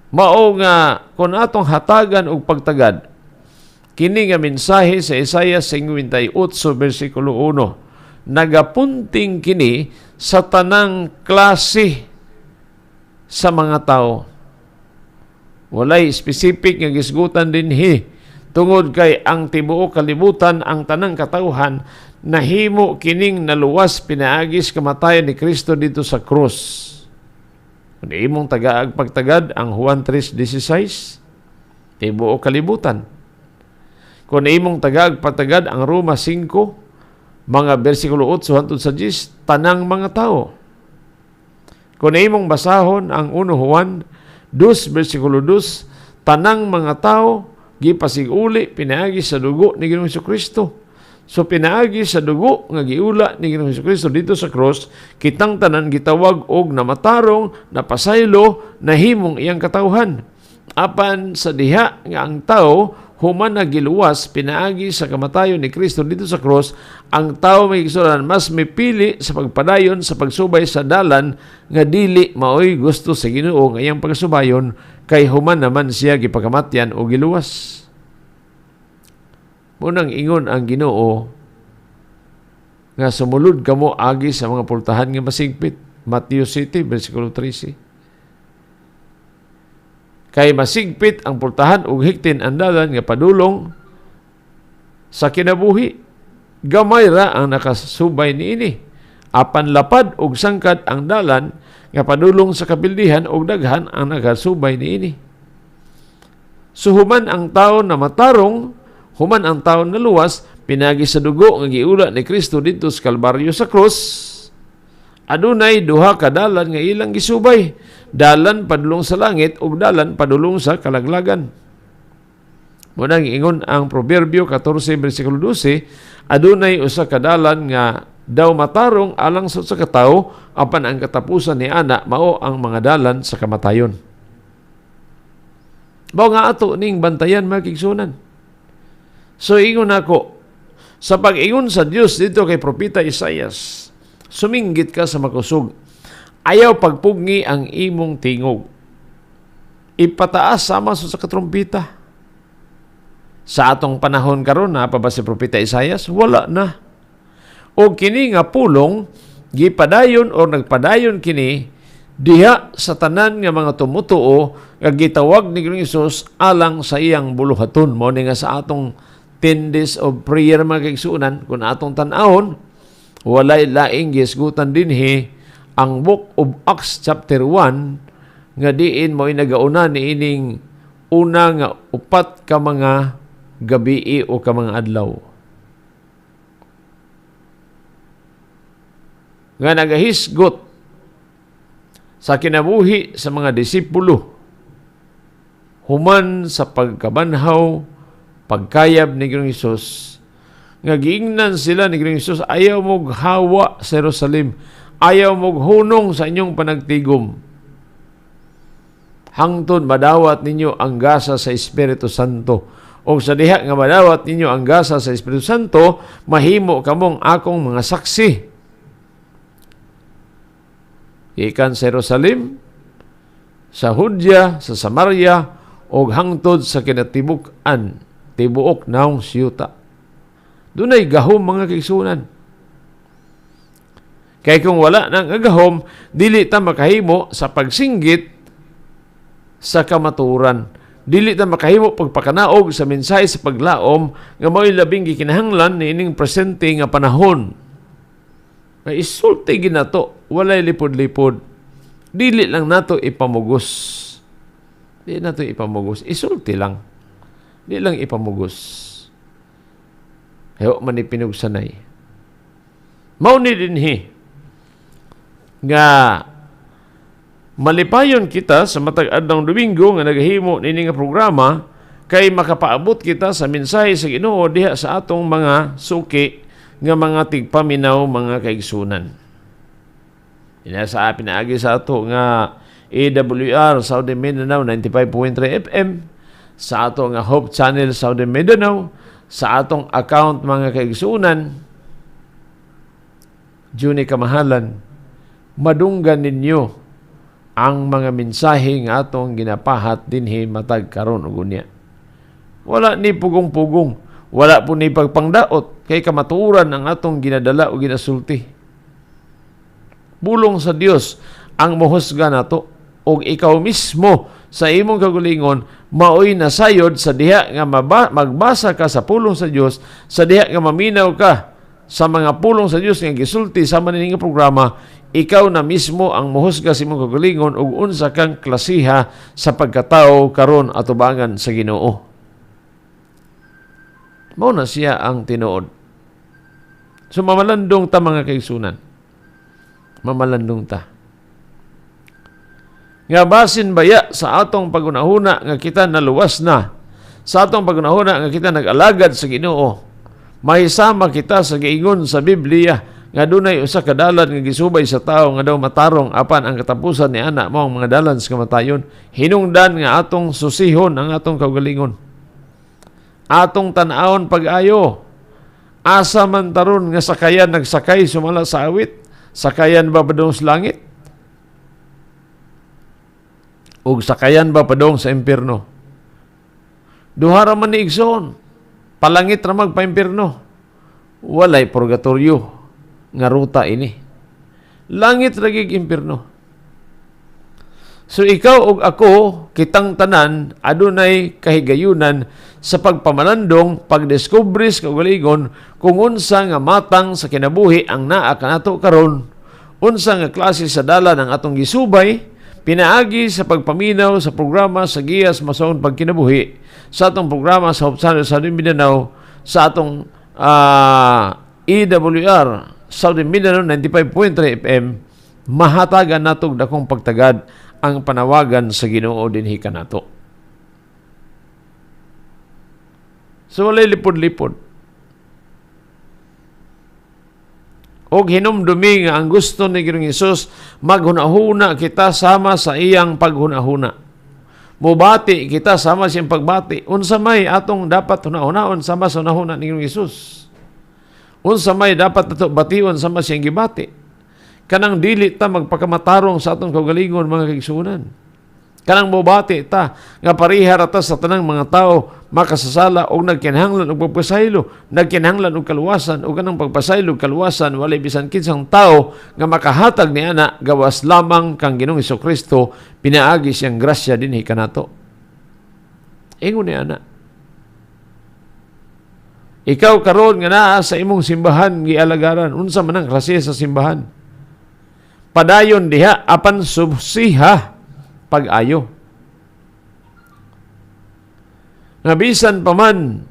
Mao nga kung atong hatagan og pagtagad kini nga mensahe sa Isaiah 58 versikulo 1, nagapunting kini sa tanang klase sa mga tao. Walay specific nga gisgutan dinhi Tungod kay ang tibuok kalibutan, ang tanang katauhan, nahimo kining naluwas pinaagis kamatayon ni Kristo dito sa krus. Kung imong tagaag pagtagad ang Juan 3:16, tibuok kalibutan. Kung imong tagaag pagtagad ang Roma 5, mga bersikulo 8 hangtod sa 10, tanang mga tao. Kung imong basahon ang 1 Juan 2, bersikulo 2, tanang mga tao, gipasiguli pinaagi sa dugo ni Ginoong Jesucristo. So pinaagi sa dugo nga giula ni Ginoong Jesucristo dito sa cross, kitang tanan gitawag og namatarong, napasaylo, nahimong iyang katawhan. Apan sa diha nga ang tao human nagiluwas pinaagi sa kamatayon ni Kristo dito sa cross, ang tao may igsuran mas mipili sa pagpadayon sa pagsubay sa dalan nga dili maoy gusto sa Ginoo nga iyang pagsubayon, kay human naman siya gipakamatyan o giluwas. Munang ingon ang Ginoo nga sumulod kamo agi sa mga pultahan nga masigpit. Matthew 7, versikulo 13. Kay masigpit ang pultahan ug higtin ang dalan nga padulong sa kinabuhi. Gamay ra ang nakasubay niini. Apan lapad ug sangkad ang dalan nga padulong sa kabildihan ug daghan ang nakasubay niini. So human ang tao na matarong, human ang tao na luwas, pinagi sa dugo nga giula ni Kristo dito sa Kalbaryo sa krus, adunay duha ka dalan nga ilang gisubay, dalan padulong sa langit ug dalan padulong sa kalaglagan. Munang ingon ang Proverbio 14 bersikulo 12, adunay usa ka dalan nga daw matarong alang sa katawo, apan ang katapusan ni ana mao ang mga dalan sa kamatayon. Mao nga ato ning bantayan mga kigsunan. So ingon ako, sa pag-ingon sa Dios dito kay Propeta Isaias, suminggit ka sa makusog. Ayaw pagpugni ang imong tingog. Ipataas sama sa katrumpita. Sa atong panahon karon na pa ba si Propeta Isaias? Wala na. O kini nga pulong, gipadayon o nagpadayon kini, diha sa tanan nga mga tumutuo, nga gitawag ni Ginoong Hesus alang sa iyang buluhaton. Mo ni nga sa atong 10 days of prayer mga kaigsunan, kung atong tan-ahon, walay laing gisgutan dinhi ang Book of Acts chapter 1 nga diin mo nagauna ni ining una nga upat ka mga gabi o ka mga adlaw. Nga nagahisgot sa kinabuhi sa mga disipulo human sa pagkabanhaw, pagkayab ni Ginoong Hesus, nga giingnan sila ni Ginoong Hesus, ayaw mog hawa sa Jerusalem, ayaw mog hunong sa inyong panagtigom, hangtod madawat ninyo ang gasa sa Espiritu Santo. O sa diha nga madawat ninyo ang gasa sa Espiritu Santo, mahimo kamong akong mga saksi. Ikan sa Jerusalem, sa Hudya, sa Samaria, o hangtod sa kinatibuk-an, tibuok naong siyuta. Dunay gahom mga kaigsunan. Kaya kung wala nang agahom, dili ta makahimo sa pagsinggit sa kamaturan. Dili ta makahimo pagpakanaog sa mensahe sa paglaom nga mao'y labing gikinahanglan ni ining presente nga panahon. Ay isulti ginato, walay lipod-lipod. Dili lang nato ipamugos. Dili nato ipamugos, isulti lang. Dili lang ipamugos. Hayo man ipinugsanay. Mao ni dinhi nga malipayon kita sa matag adlawng Domingo nga nagahimo nini nga programa kay makapaabot kita sa mensahe sa Ginoo diha sa atong mga suki nga mga tigpaminaw mga kaigsunan. Inasa pinaagi sa ato nga AWR Southern Mindanao 95.3 FM, sa ato nga Hope Channel Southern Mindanao, sa atong account mga kaigsunan. Juni kamahalan, madunggan ninyo ang mga mensahe nga atong ginapahat dinhi matag karon ug unya. Wala ni pugong-pugong, wala po ni pagpangdaot kay kamatuoran ang atong ginadala o ginasulti. Bulong sa Dios ang mohusga nato, og ikaw mismo sa imong kagalingon maoy nasayod sa diha nga magbasa ka sa pulong sa Dios, sa diha nga maminaw ka sa mga pulong sa Dios nga gisulti sa maning programa, ikaw na mismo ang mohusga sa imong kagalingon ug unsa kang klasiha sa pagkatao karon atubangan sa Ginoo. Mao na siya ang tinuod. So mamalandong ta mga kaigsunan. Mamalandong ta. Nga basin baya sa atong pagunahuna nga kita naluwas na, sa atong pagunahuna nga kita nag-alagad sa Ginoo, mahisama kita sa giingon sa Biblia nga dunay usa ka dalan nga gisubay sa tao nga daw matarong apan ang katapusan ni ana mao ang mga dalan sa kamatayon. Hinungdan nga atong susihon ang atong kaugalingon. Atong tan-awon pag-ayo. Asa man taron nga sakayan nagsakay sumala sa awit, sakayan ba padong sa langit? Ug sakayan ba padong sa impierno? Duha ra man ni igsoon, palangit ra magpa-impierno. Walay purgatorio nga ruta ini. Langit ra gig impierno. So ikaw ug ako, kitang tanan adunay kahigayunan sa pagpamalandong, pagdiskubre sa kaugalingon kung unsa nga matang sa kinabuhi ang naa kanato karon, unsa nga klase sa dalan ang atong gisubay, pinaagi sa pagpaminaw sa programa sa Giyas Masaon Pagkinabuhi, sa atong programa sa Hopsano sa Mindanao, sa atong EWR Southern Mindanao 95.3 FM, mahatagan natog dakong pagtagad ang panawagan sa Ginoo dinhi kanato. So walay lipod-lipod. Og hinumdumi nga ang gusto ni Ginoong Hesus maghunahuna kita sama sa iyang paghunahuna. Mubati kita sama sa iyang pagbati. Unsa may atong dapat hunahunaon sama sa hunahuna ni Ginoong Hesus. Unsa may dapat nato bation sama sa iyang gibati. Kanang dili ta magpakamatarong sa atong kaugalingon mga kaigsunan. Kanang mubati ta nga parihar ta sa tanang mga tao makasasala og nagkinahanglan og pagpasaylo, nagkinahanglan og kaluwasan, ug kanang pagpasaylo ug kaluwasan walay bisan kinsang tao nga makahatag niana gawas lamang kang Ginoong Hesukristo, pinaagi siyang grasya dinhi kanato. Ingon ni ana. Ikaw karon nga naa sa imong simbahan gialagaran, unsa man ang klase sa simbahan? Padayon diha apan subsiha pag-ayo. Nabisan pa man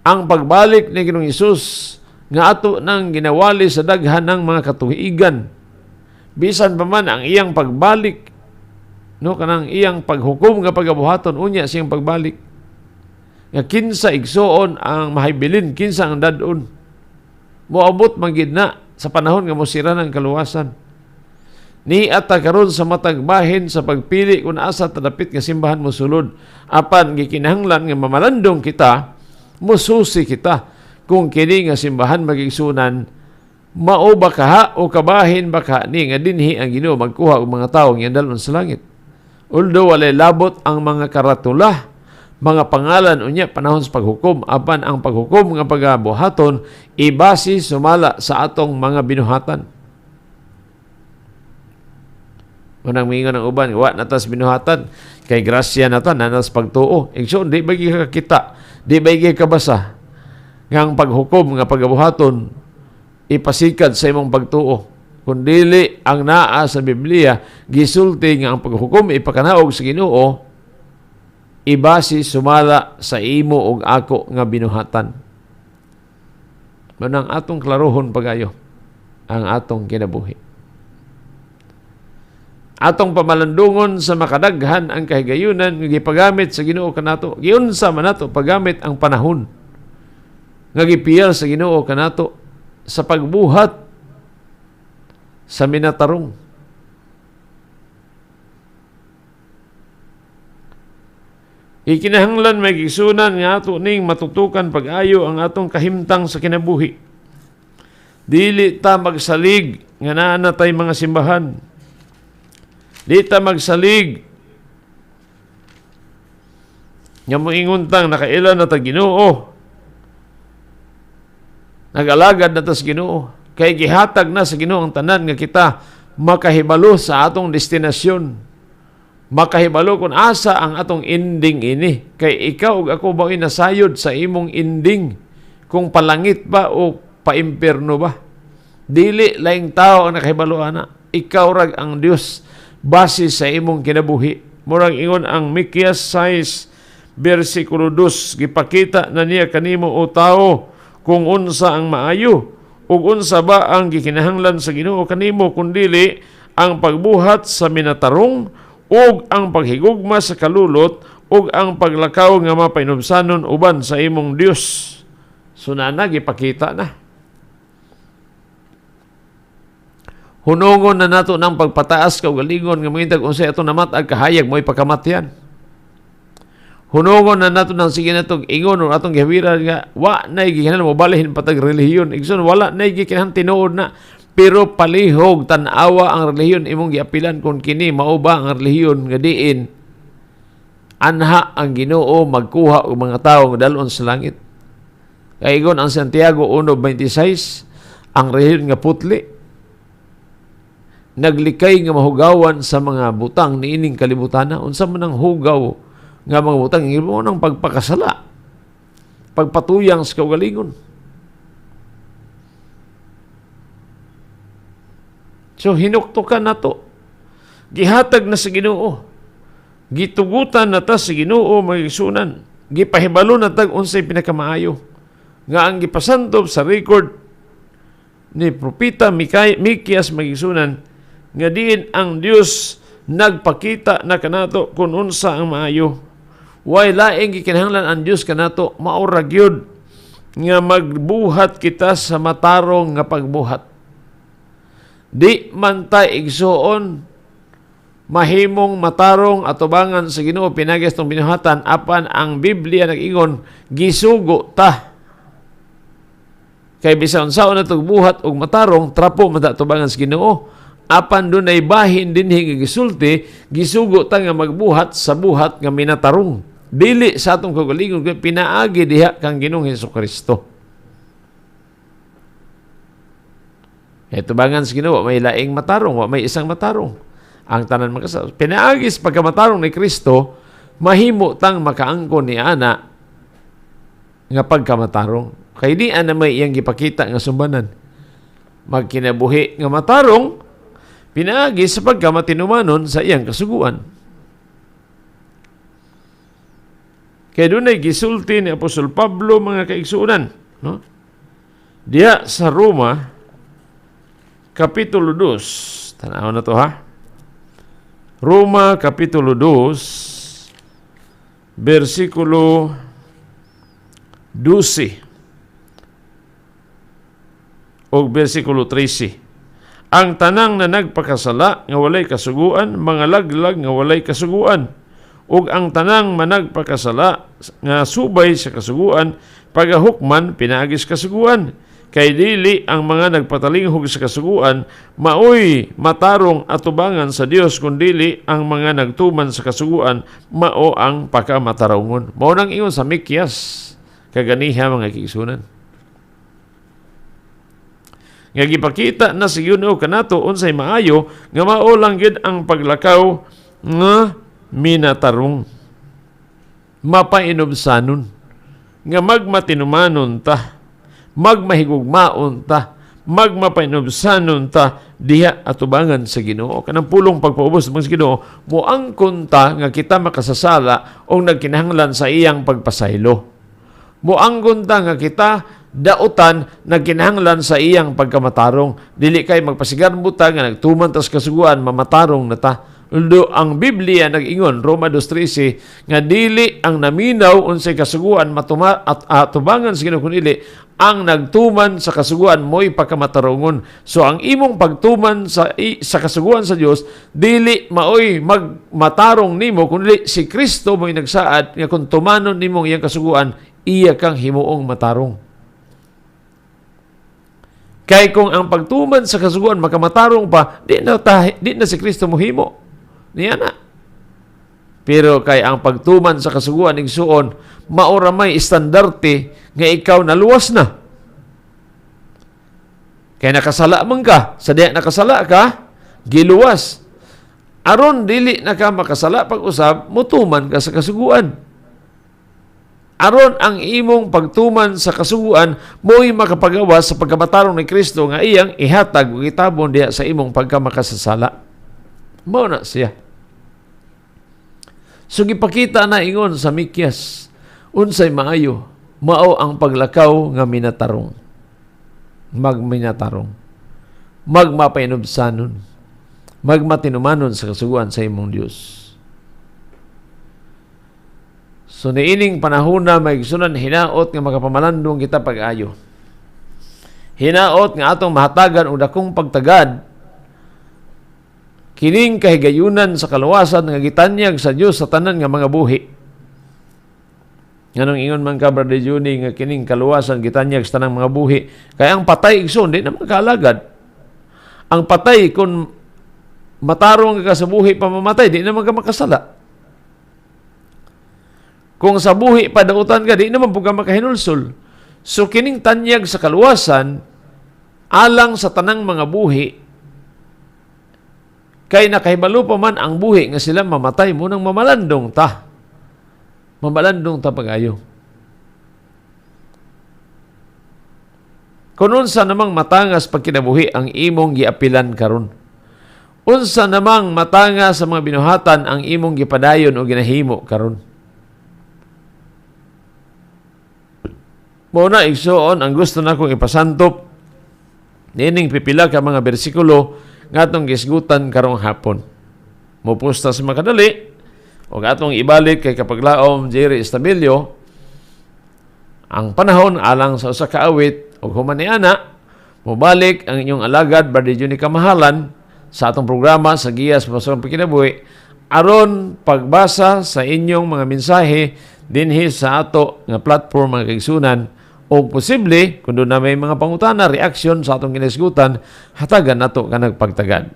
ang pagbalik ni Ginoong Hesus nga ato nang ginawali sa daghan ng mga katuigan. Bisan pa man ang iyang pagbalik, no, kanang iyang paghukom nga pagabuhaton unya siyang pagbalik. Nga kinsa igsuon ang mahibilin, kinsa ang dadon. Moabot man gid na sa panahon nga mosira ng kaluwasan. Ni ata karon sa matag bahin sa pagpili kung asa tadapit nga simbahan mosulod, apan gikinahanglan nga mamalandong kita, mususi kita kung kini nga simbahan magigsunan mao ba kaha o kabahin ba ka ni nga dinhi ang Ginoo magkuha og mga tawo nga dalon sa langit. Although walay labot ang mga karatula, mga pangalan unya panahon sa paghukom, apan ang paghukom nga pagabuhaton ibasi sumala sa atong mga binuhatan. Unang mingon ng uban, wa natas binuhatan, kay grasya na ta, nanas pagtuo. So, di ba kita, di ba kabasa, nga ang paghukom, nga pagabuhaton, ipasikad sa imong pagtuo. Kung dili ang naa sa Biblia, gisulti nga ang paghukom, ipakanaog sa Ginoo, ibasi sumala sa imo og ako nga binuhatan. Manang atong klarohon pagayo, ang atong kinabuhi. Atong pamalandungon sa makadaghan ang kahigayunan nga gipagamit sa Ginoo kanato. Giunsa man nato pagamit ang panahon nga gipiyal sa Ginoo kanato sa pagbuhat sa minatarong. Ikinahanglan may gisunan nga ato ning matutukan pag-ayo ang atong kahimtang sa kinabuhi. Dili ta magsalig nga naa natay mga simbahan. Di ta magsalig nga moingon tang nakailan na ta Ginoo. Nag-alagad na ta sa Ginoo. Kay gihatag na sa Ginoo ang tanan nga kita makahibalo sa atong destinasyon. makahibalo kung asa ang atong ending ini. Kay ikaw ug ako ba nasayod sa imong ending? Kung palangit ba o paimperno ba? Dili laing tao ang nakahibalo ana. Ikaw rag ang Dios base sa imong kinabuhi. Murag ingon ang Mikias 6 versikulo 2, gipakita na niya kanimo o tao kung unsa ang maayo ug unsa ba ang gikinahanglan sa Ginoo kanimo kundili ang pagbuhat sa minatarong ug ang paghigugma sa kalulot ug ang paglakaw nga mapainubsanon uban sa imong Dios. So gipakita na. Hunongon na nato ng pagpataas kaugalingon nga mangitag unsay ato namatag kahayag mo'y pagkamatyan. Hunongon na nato ng sige natong ingon o atong gihawiran nga wa na gikinahanglan mo balihin patag relihiyon. Igsoon wala na gikinahanglan tinuod na pero palihog tan-awa ang relihiyon imong giapilan kung kini mao ba ang relihiyon nga diin anha ang Ginoo magkuha og mga tawo nga dalon sa langit. Kay ingon ang Santiago 1:26 ang relihiyon nga putli naglikay nga mahugawan sa mga butang niining kalibutana. Unsa man ang hugaw nga mga butang imo nang pagpakasala, pagpatuyang sa kaugalingon. So hinuktukan nato, gihatag na sa Ginoo, gitugutan na ta sa Ginoo magigsunan, gipahibalo na tag unsay pinakamaayo nga ang gipasantob sa record ni propeta Mikias magigsunan nga diin ang Dios nagpakita na kanato kung unsa ang maayo. Way laing gikinahanglan ang Dios kanato maura gyud nga magbuhat kita sa matarong nga pagbuhat. Di man tay igsuon mahimong matarong atubangan sa Ginoo pinagis tong binuhatan apan ang Biblia nag-ingon gisugo ta. Kay bisan unsaon na buhat og matarong trapo man ta tubangan sa Ginoo. Apan dunay bahin dinhi nga gisulti, gisugo ta nga magbuhat sa buhat nga minatarong. Dili sa atong kaugalingon pinaagi diha kang Ginoong Hesukristo. Ito bangan sa Ginoo may laing matarong, wa may isang matarong. Ang tanan makasal. Pinaagi sa pagkamatarong ni Kristo, mahimo tang makaangkon ni ana nga pagkamatarong. Kay di ana may iyang gipakita nga sumbanan. Magkinabuhi nga matarong pinaagi sa pagkamatinumanon sa iyang kasuguan. Kaya doon ay gisulti ni Apostol Pablo mga kaigsuunan. No? Diya sa Roma, Kapitulo 2. Tanaw na to ha. Roma, Kapitulo 2, versikulo 12 o versikulo 13. Ang tanang na nagpakasala nga walay kasuguan, mga laglag nga walay kasuguan. Ug ang tanang managpakasala nga subay sa kasuguan, pagahukman pinaagis kasuguan. Kay dili ang mga nagpatalinghog sa kasuguan, maoy matarong atubangan sa Dios kundili ang mga nagtuman sa kasuguan, mao ang pagkamatarongon. Mao nang ingon sa Mikias, kaganiha mga kiigsunan. Nga gipakita na sa Ginoo kanato unsay maayo nga mao lang gid ang paglakaw nga minatarong mapainubsanon nga magmatinumanon ta magmahigugmaon ta magmapainubsanon ta diha atubangan sa Ginoo. Kanang pulong pagpaubos sa Ginoo moangkon ta nga kita makasasala o nagkinahanglan sa iyang pagpasaylo. Moangkon ta nga kita dautan nagkinahanglan sa iyang pagkamatarong. Dili kay magpasigarbo ta nga nagtuman tas kasuguan mamatarong na ta. Although ang Biblia nag-ingon Roma 2:13 nga dili ang naminaw unsay kasuguan atubangan sa Ginoo kundi ang nagtuman sa kasuguan mo'y pagkamatarongon. So ang imong pagtuman sa kasuguan sa Dios dili maoy magmatarong nimo kundi si Kristo mo'y nagsaad nga kung tumanon nimong iyang kasuguan iya kang himuong matarong. Kay kung ang pagtuman sa kasuguan makamatarong pa, di na si Kristo mohimo. Niya na. Pero kay ang pagtuman sa kasuguan igsuon, maura may estandarte nga ikaw naluwas na. Kay nakasala man ka, sa diya nakasala ka, giluwas. Aron dili na ka makasala pag-usab, mutuman ka sa kasuguan. Aron ang imong pagtuman sa kasuguan mo'y makapagawas sa pagkamatarong ni Kristo nga iyang ihatag o itabon diha sa imong pagkamakasasala. Mao na siya. So gipakita na ingon sa Mikyas, unsay maayo, mao ang paglakaw nga minatarong. Magminatarong. Magmapainubsanon. Magmatinumanon sa kasuguan sa imong Dios. So niining panahon na maigsunan hinaot nga makapamalandong kita pag-ayo. Hinaot nga atong mahatagan og dakong pagtagad kining kahigayunan sa kaluwasan nga gitanyag sa Dios sa tanan nga mga buhi. Nganong ingon man ka Brother Juni nga kining kaluwasan gitanyag sa tanang mga buhi, kaya ang patay igsoon di na makaalagad. Ang patay kung matarong ka sa buhi pamamatay, di naman ka makasala. Kung sa buhi padautan ka, di naman po ka makahinulsol. So, kining tanyag sa kaluwasan, alang sa tanang mga buhi, kay nakahibalo pa man ang buhi nga sila mamatay mo nang mamalandong ta. Mamalandong ta pag-ayo. Kung unsa namang matangas pagkinabuhi ang imong giapilan karon. Unsa namang matangas sa mga binuhatan ang imong gipadayon o ginahimo karon. Muna igsuon ang gusto na kong ipasantop nining pipila ka mga bersikulo nga atong gisgutan karong hapon. Mupusta sa makadali o atong ibalik kay kapaglaom Jerry Estabillo ang panahon alang sa usa ka awit o humaniana mubalik ang inyong alagad Brother Juni Kamahalan sa atong programa sa Giyas Pasong Pagkinabuhi aron pagbasa sa inyong mga mensahe dinhi sa ato nga platform mga kaigsunan o posible, kung doon na may mga pangutana, reaksyon sa atong kinisgutan, hatagan nato ka nagpagtagad.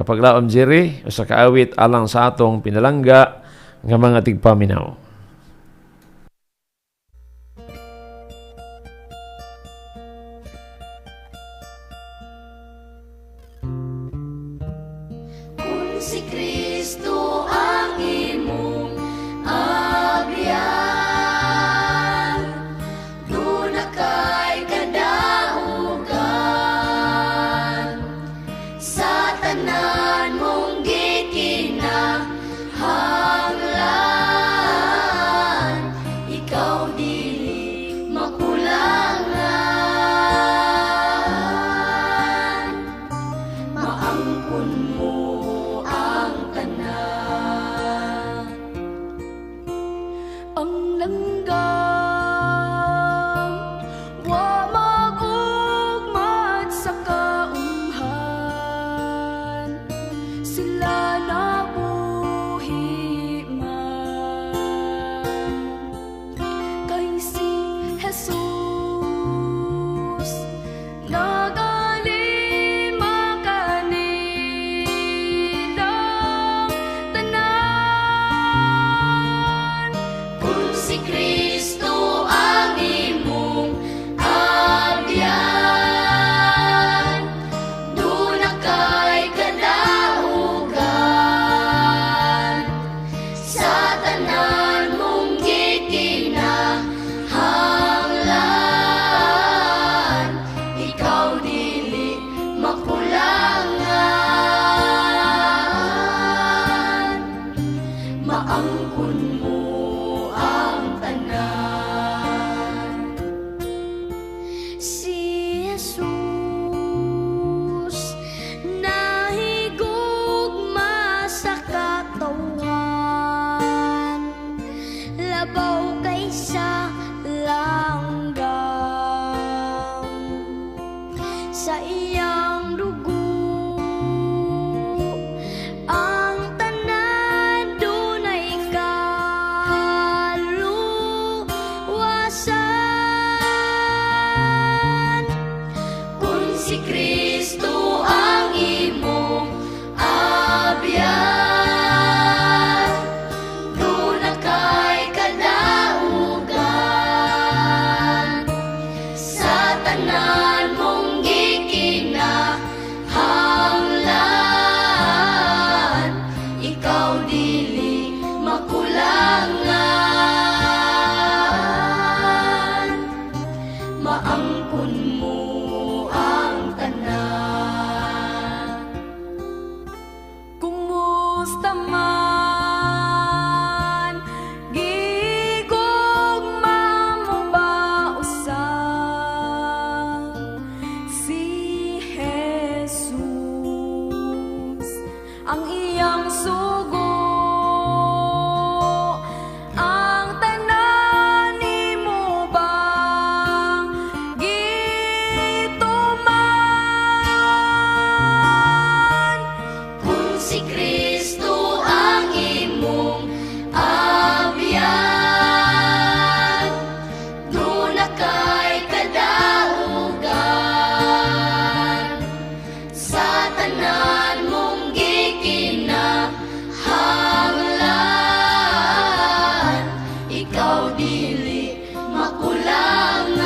Kapag laom Jerry, o sa kaawit alang sa atong pinalangga nga mga tigpaminaw. Kung si Kristo ang imong abyan, doon na kay kadaugan. ikaw dili makulangan,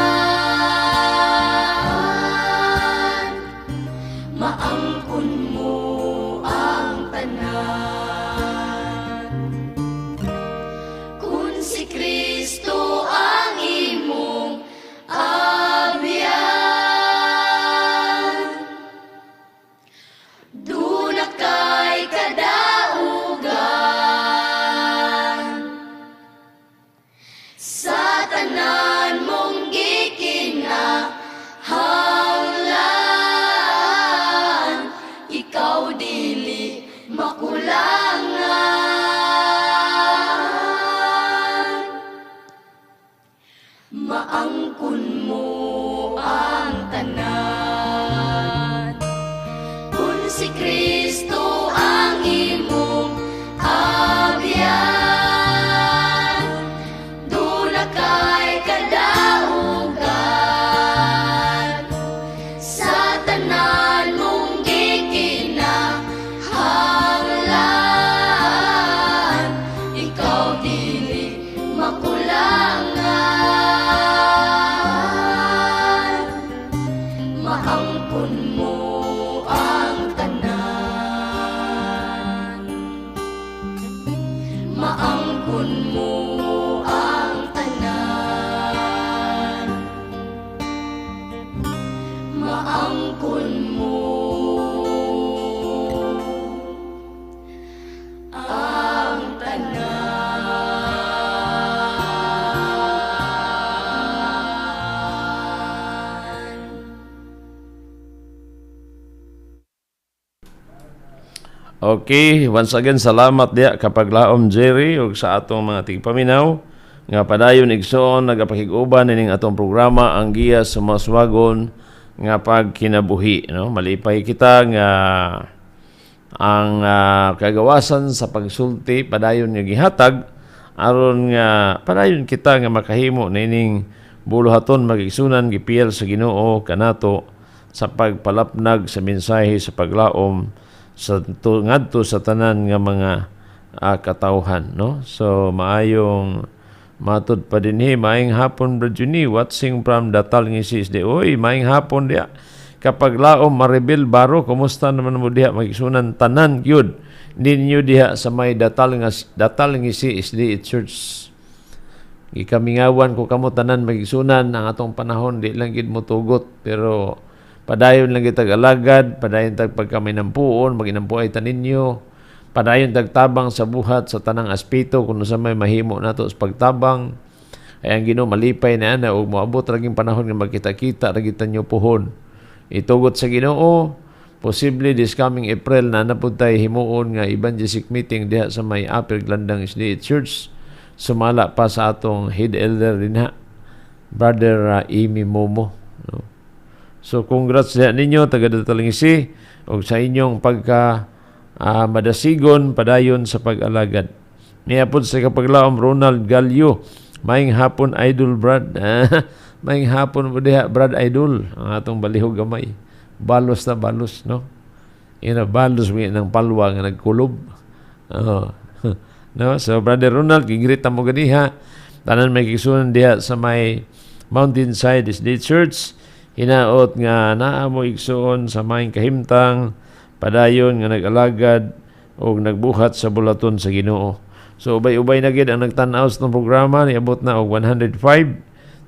maangkon mo ang tanan. Kung si Kristo ang imong abyan, duna kay kadaugan sa tanan mong gikinahanglan, ikaw dili makulangan, maangkon mo ang tanan. Kung si Kristo ang imong abyan, duna kay kadaugan sa tanan mong gikinahanglan, ikaw dili makulangan, maangkon mo ang tanan, maangkon mo ang tanan, maangkon mo ang tanan. Okay, once again salamat diya kapag laom Jerry ug sa atong mga tigpaminaw nga padayon igsoon nagapakig-uban ining atong programa ang giya sa maswagon nga pagkinabuhi, no? Malipay kita nga ang kagawasan sa pagsulti padayon nga gihatag aron nga padayon kita nga makahimo nining buluhaton magigsunan gipiyel sa Ginoo kanato sa pagpalapnag sa mensahe sa paglaom sa ngadto sa tanan nga mga katawhan, no? So maayong matud pa dinhi, maayong hapon Brad Juni, watching from Datal Ngisis de. Oy, maayong hapon diya. Kapag laom Maribel Baro, kumusta naman mo diha magisunan tanan gyud. Ninyo diha sa may Datal Ngisis di Church. Gikamingawan ko kamo tanan magisunan ang atong panahon di lang gid mo tugot, pero padayon lang kitag alagad, padayon tag pagkaminampuon, maginampuay taninyo, padayon tagtabang sa buhat sa tanang aspeto kung sa may mahimo nato sa pagtabang. Ay ang Ginoo malipay na ana ug moabot raging panahon nga magkita-kita ra kita nyo puhon. Itugot sa Ginoo, posible this coming April na napud tay himuon nga evangelistic meeting diha sa may Upper Glandang SDA Church. Sumala pa sa atong head elder dinha, Brother Amy Momo, no? So congrats diha ninyo taga Datalingisi ug sa inyong pagka madasigon padayon sa pag-alagad. Niapod sa kapaglaom Ronald Galyo, maayong hapon Idol Brad. Maayong hapon mo diha Brad Idol, ang atong balihog gamay. Balos na balos, no? Ina balos mi ng palwa nga nagkulob. No, so Brother Ronald, gingrit mo ganiha. Tanan may kisunan diha sa may Mountainside SDA Church. Hinaot nga naa mo igsuon sa maayong kahimtang padayon nga nag-alagad o nagbuhat sa bulaton sa Ginoo. So ubay-ubay na gid ang nagtan-aw sa programa, niabot na og 105.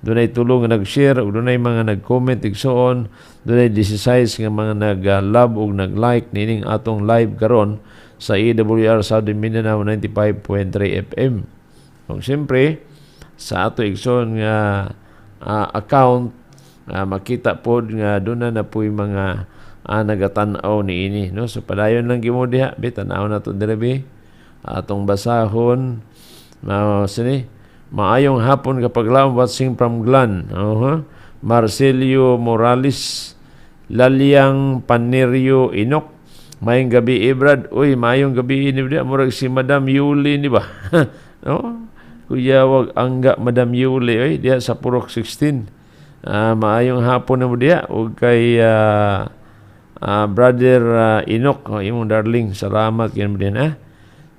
Dunay tulo nga nag-share ug dunay mga nag-comment igsuon, dunay 16 nga mga nag-love ug nag-like nining atong live karon sa AWR Southern Mindanao 95.3 FM. Kung siyempre sa ato igsuon nga account, makita pod nga doon na po'y mga nagatan-aw ni ini, no? So padayon lang gimo diha, tanaw na to dire atong basahon. Sini maayong hapon kapag laom watching from Glan. Marcelio Morales, Laliang Panerio Inok, mayong gabi Brad. Uy, mayong gabi ni diha, murag si Madam Yuli ni ba? No? Kuya wag angga Madam Yuli oy diha sa Purok 16. Maayong hapon na mo diya o kay Brother Inok, imong darling, salamat yan mo din.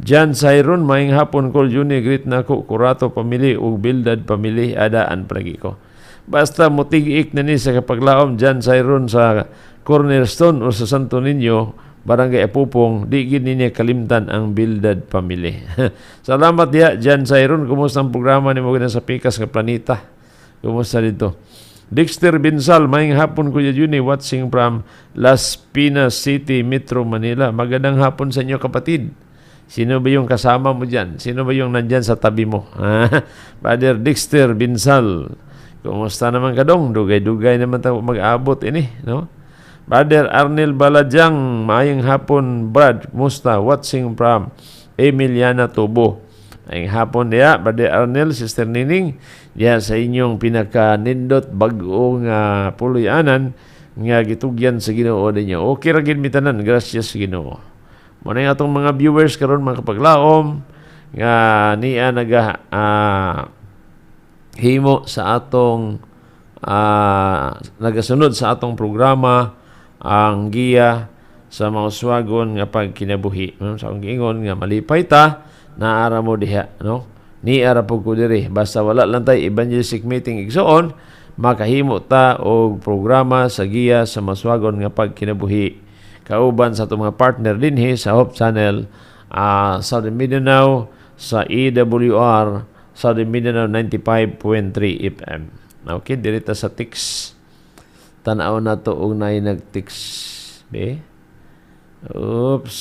Jan Sayron, maing hapon Col Juni, greet na ko, Kurato pamili, ug Bildad pamili, adaan palagi ko. Basta mutig-ik na ni sa kapaglaom, Jan Sayron sa Cornerstone o sa Santo Niño, Barangay Apupong, di gid niya kalimtan ang Bildad pamili. Salamat diha, Jan Sayron. Kumusta ang programa ni mo sa Pikas nga Planeta? Kumusta dito? Dexter Binsal, maing hapon Kuya Juni, watching from Las Piñas City, Metro Manila. Magandang hapon sa inyo kapatid. Sino ba yung kasama mo dyan? Sino ba yung nandyan sa tabi mo? Brother Dexter Binsal, kumusta naman ka dong? Dugay-dugay naman tayo mag-abot ini, no? Brother Arnel Baladyang, maayong hapon Brad, kumusta? Watching from Emiliana Tubo. Maayong hapon diya, Brother Arnel, Sister Nining, diya sa inyong pinaka-nindot bagong puluyanan nga gitugyan sa Ginoo ninyo. Okay ra gid mi tanan, gracias sa Ginoo. Muna yung atong mga viewers karon mga kapaglaom nga niya himo sa atong nagasunod sa atong programa ang giya sa mga uswagon nga pagkinabuhi. Sa akong giingon nga malipay ta naara mo diha, no? Ni ara pug ko diri basta wala lang tay evangelistic meeting igsoon makahimo ta og programa sa giya sa maswagon nga pagkinabuhi. Kauban sa itong mga partner dinhi sa Hope Channel, Southern Mindanao, sa EWR, Southern Mindanao 95.3 FM. Okay, dirita sa Tix. Tanaw na to og nay nag-Tix. Be? Oops.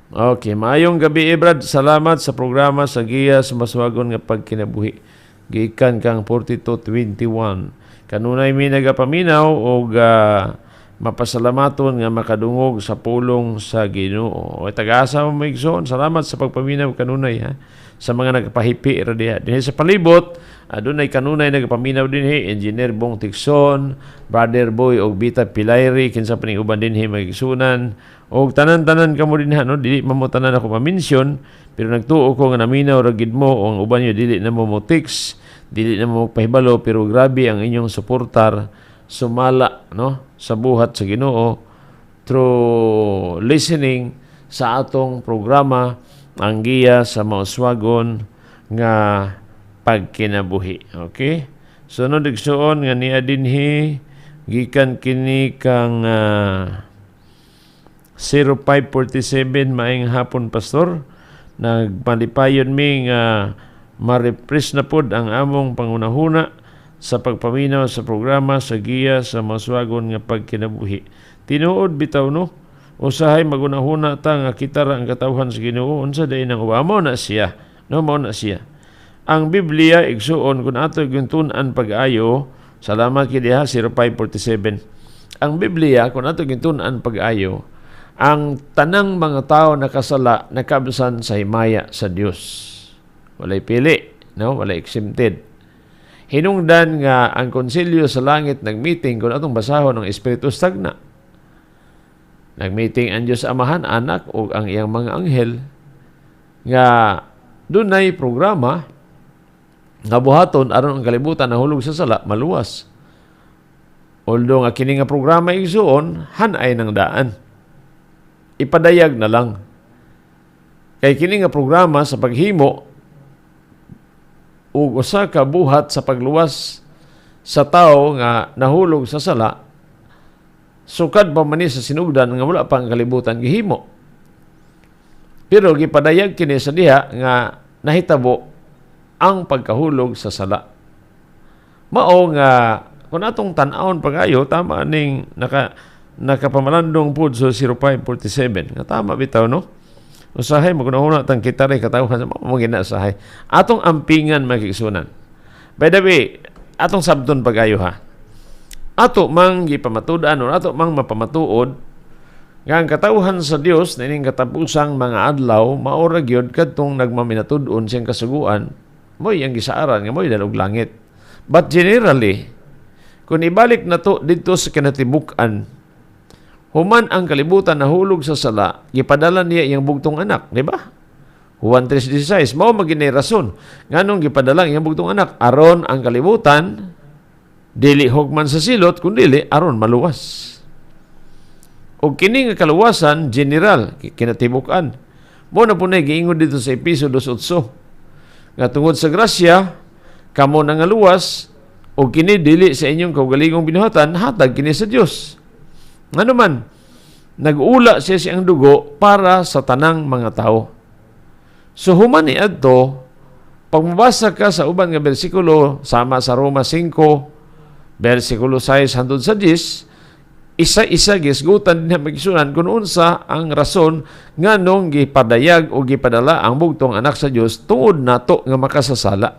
Okay, maayong gabi Brad. Salamat sa programa sa giya sa maswagon nga pagkinabuhi. Gikan kang 4221. Kanunay mi nagapaminaw og mapasalamaton nga makadungog sa pulong sa Ginoo. O tagaasa mo igsoon. Salamat sa pagpaminaw kanunay ha. Sa mga nagpahipi ra diha. Dinhi sa palibot, adunay kanunay nagapaminaw dinhi Engineer Bong Tikson, Brother Boy og Bita Pilayri kinsa paning uban dinhi magigsunan. Og tanan-tanan kamo dinha no, dili mamo tanan ako ma-mention, pero nagtuo ko nga naminaw ra gid mo ang uban nyo dili na mo tics, dili na mo pahibalo, pero grabe ang inyong suportar sumala no sa buhat sa Ginoo through listening sa atong programa ang giya sa mauswagon nga pagkinabuhi. Okay? Sunod igsuon nga niya dinhi gikan kini kang 0547 maayong hapon pastor. Nagmalipayon mi nga ma-refresh na pod ang among pangunahuna sa pagpaminaw sa programa sa giya sa maswagon nga pagkinabuhi. Tinuod bitaw no, usahay magunahuna ta nga kita ra ang katawhan sa Ginoo unsa day nang uwamo na siya, no mao na siya. Ang Biblia igsuon kun ato gintunan pag-ayo, salamat kay diha 0547. Ang Biblia kun ato gintunan pag-ayo, ang tanang mga tao nakasala nakabsan sa himaya sa Dios. Walay pili, no, walay exempted. Hinungdan nga ang konsilyo sa langit nagmeeting kung atong basahon ng Espiritu Stagna. Nagmeeting ang Diyos Amahan, Anak o ang iyang mga anghel nga dunay programa nga buhaton aron ang kalibutan na hulog sa sala maluwas. Although nga kini nga programa igsuon hanay ng daan. Ipadayag na lang. Kay kini nga programa sa paghimo ug usa ka buhat sa pagluwas sa tao nga nahulog sa sala, sukad pa man ni sa sinugdan nga wala pang kalibutan gihimo. Pero gipadayag kini sa diha nga nahitabo ang pagkahulog sa sala. Mao nga kung atong tan-awon pagayo tama ning nakapamalandong pud so 0547. Nga tama bitaw no. Usahay magunahuna tang kita ray katawhan sa mo ginasahay. Atong ampingan makigsunan. By the way, atong sabton pagayo ha. Ato mang gipamatudan o ato mang mapamatuod nga ang katawhan sa Dios na ining katapusang mga adlaw maora gyud kadtong nagmaminatud-on siyang kasuguan mo'y ang gisaaran nga mo'y dalog langit. But generally, kung ibalik na to dito sa kinatibuk-an, human ang kalibutan na hulog sa sala, gipadala niya iyang bugtong anak, di ba? Juan 3:16, mao magini rason nganong gipadala ang bugtong anak aron ang kalibutan dili hugman sa silot kundi aron maluwas. O kini nga kaluwasan general kinatibuk-an. Mo na punay giingon dito sa Episo 2:8 nga tungod sa grasya kamo nangaluwas o kini dili sa inyong kaugalingong binuhatan hatag kini sa Dios. Nganuman nag-ula siya siyang dugo para sa tanang mga tao. So human ni adto, pag mabasa ka sa uban nga bersikulo sama sa Roma 5 bersikulo 6 hangtod sa 10, isa-isa gisgutan din magisunan kung unsa ang rason nganong gipadayag o gipadala ang bugtong anak sa Dios tungod nato nga makasasala.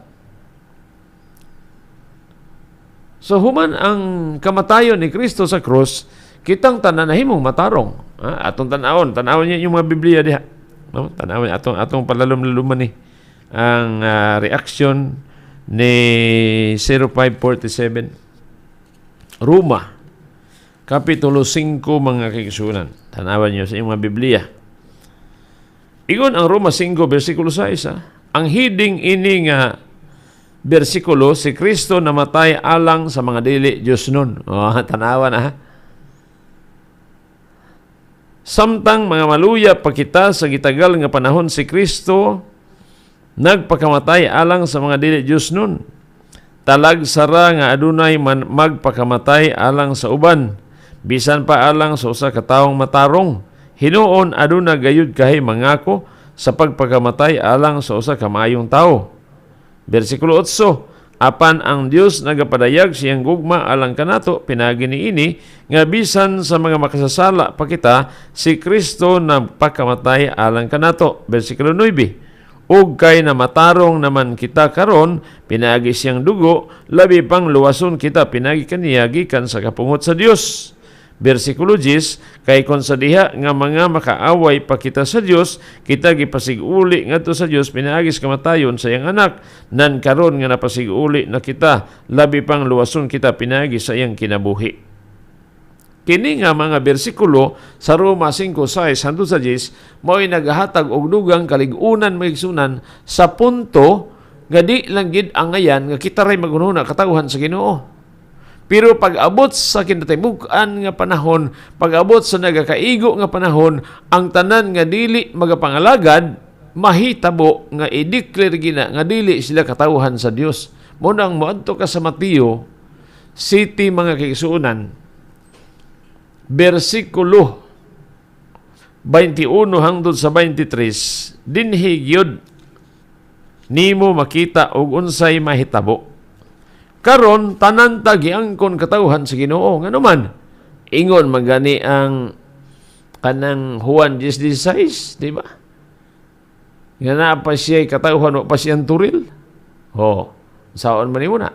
So human ang kamatayon ni Kristo sa krus, kitang tanan nahimong matarong. Atong tanawon niya yung mga Biblia diha. No? Tanawon atong palalom-laluman ni ang reaction ni 0547. Roma Kapitulo 5 mga kaigsunan. Tanawan niyo sa inyong mga Biblia. Igon ang Roma 5 bersikulo 6. Ang hiding ini nga bersikulo, si Kristo namatay alang sa mga dili Diyos nun. Tanawan ha. Samtang mga maluya pa kita sa gitagal nga panahon si Kristo nagpakamatay alang sa mga dili Diyos nun. Talag sara nga adunay magpakamatay alang sa uban. Bisan pa alang sa usa ka tawong matarong. Hinuon aduna gayud kahay mangako sa pagpakamatay alang sa usa ka maayong tawo. Bersikulo 8. Apan ang Dios nagapadayag siyang gugma alang kanato pinagi niini nga bisan sa mga makasasala pa kita si Kristo nagpakamatay alang kanato. Bersikulo 9. Ug kay na matarong naman kita karon pinagi siyang dugo labi pang luwason kita pinagi kaniya gikan sa kapungot sa Dios. Bersikulo 10, kay kon sa diha nga mga makaaway pa kita sa Dios, kita gipasiguli ngadto sa Dios pinaagis kamatayon sa iyang anak, nan karon nga napasiguli na kita, labi pang luwason kita pinagi sa iyang kinabuhi. Kini nga mga bersikulo sa Roma 5:6 hangtod sa 10 mao'y naghatag og dugang kaligunan maigsunan sa punto nga di lang gid ang ngayan nga kita ray magununa katawhan sa Ginoo. Pero pag-abot sa kinatibuk-an nga panahon, pag-abot sa nagakaigo nga panahon, ang tanan nga dili magapangalagad, mahitabo nga i-declare gina nga dili sila katawhan sa Dios. Muna ang moadto ka sa Mateo City mga kaigsuonan, bersikulo 21 hangtod sa 23, dinhi gyud nimo makita og unsay mahitabo. Karon tanan ta giangkon katawhan sa Ginoo nganuman ingon magani ang kanang Juan 10:16, di ba? Nga na pa siya katawhan wa pa siyang turil. Saon man nimo na?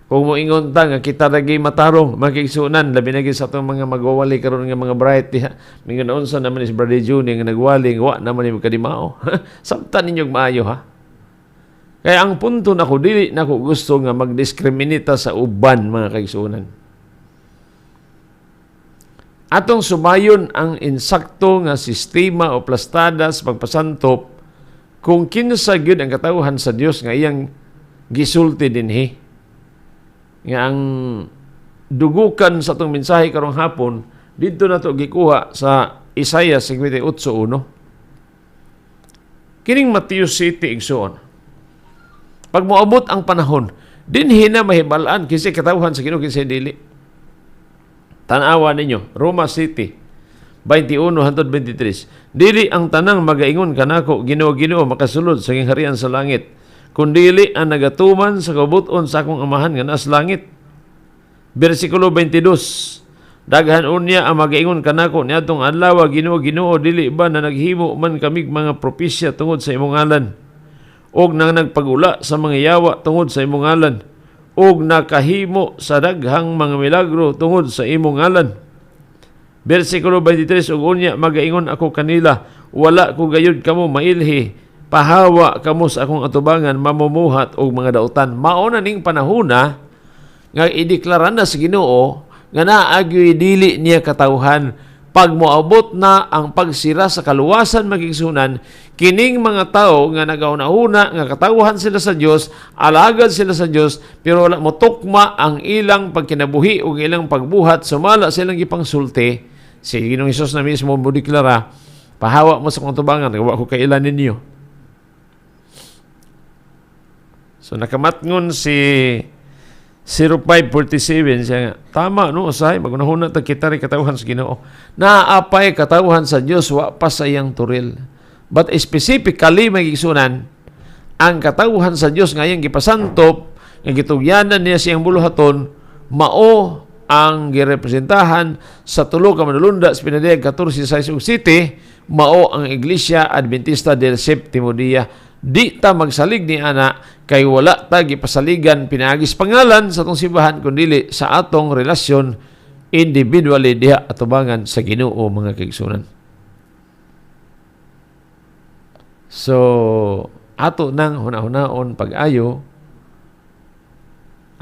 Kung mo ingon ta nga kita lagi matarong makigsunan labi na gyud sa atong mga magwawali karon nga mga bright diha. Mingon unsa naman is Brother Juni nga nagwali wa naman ni kadimao. Sabtan ninyo maayo ha. Kaya ang punto nako dili nako gusto nga magdiskriminita sa uban mga kaigsuonan. Atong sumayon ang insakto nga sistema o plastada sa pagpasantop kung kinsa gyud ang katawhan sa Dios nga iyang gisulti dinhi. Nga ang dugukan sa atong mensahe karong hapon didto nato gikuha sa Isaiah 58:1. Kining Mateo City igsuon. Pag moabot ang panahon, dinhi na mahibal-an kinsa katawhan sa Ginoo kinsa dili. Tan-awa ninyo, Roma City 21 hangtod 23. Dili ang tanang magaingon kanako Ginoo makasulod sa harian sa langit, kundili ang nagatuman sa kabuton sa akong amahan nga naas langit. Bersikulo 22. Daghan unya ang magaingon kanako niadtong adlaw Ginoo dili ba na naghimo man kamig mga propesya tungod sa imong ngalan? Og nang nagpagula sa mga yawa tungod sa imong ngalan, og nakahimo sa daghang mga milagro tungod sa imong ngalan. Bersikulo 23, og unya magaingon ako kanila, wala ko gayud kamo mailhi, pahawa kamo sa akong atubangan, mamumuhat og mga dautan. Mao na ning panahona nga ideklara na sa Ginoo nga naagyoy dili niya katawhan pag moabot na ang pagsira sa kaluwasan magigsunan, kining mga tao nga nagauna-una nga katawhan sila sa Dios, alagad sila sa Dios, pero wala mo tukma ang ilang pagkinabuhi o ilang pagbuhat, sumala silang ipangsulti. Si Ginoong Hesus na mismo mo deklara, pahawa mo sa kong tubangan, gawa ko kailan ninyo. So nakamatngon si 0547 siya nga, tama no, usahay, magunahon na kita rin katawhan sa Ginoo. Naapay katawhan sa Dios, wa pa sa iyang turil. But specifically, magigsunan, ang katawhan sa Dios ngayong gipasantop, nga gitugyanan niya siyang buluhaton, mao ang girepresentahan sa tulo ka manulunda sa pinadiyag 14:6 City, mao ang Iglesia Adventista del Séptimo Día. Di ta magsalig ni ana kay wala ta gipasaligan pinaagis pangalan sa atong simbahan kundi sa atong relasyon individually diha atubangan sa Ginoo mga kaigsunan. So ato nang hunahunahon pag-ayo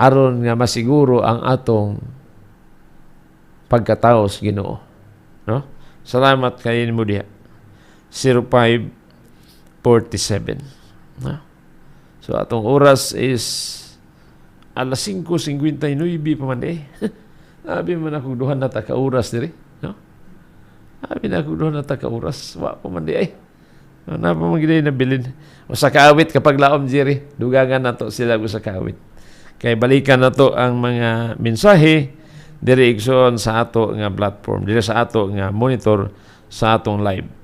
aron nga masiguro ang atong pagkatao sa Ginoo, no? Salamat kay mo diha. 0547. So atong oras is alas 5:59 pa man eh. Abi man ako duha na ta ka oras diri, no? Abi na ako duha na ta ka oras, wa pa man di eh. Na pa man gid na bilin. O sa kaawit kapag laom diri, dugangan nato sila sa kaawit. Kay balikan nato ang mga mensahe diri igsoon sa ato nga platform, diri sa ato nga monitor sa atong live.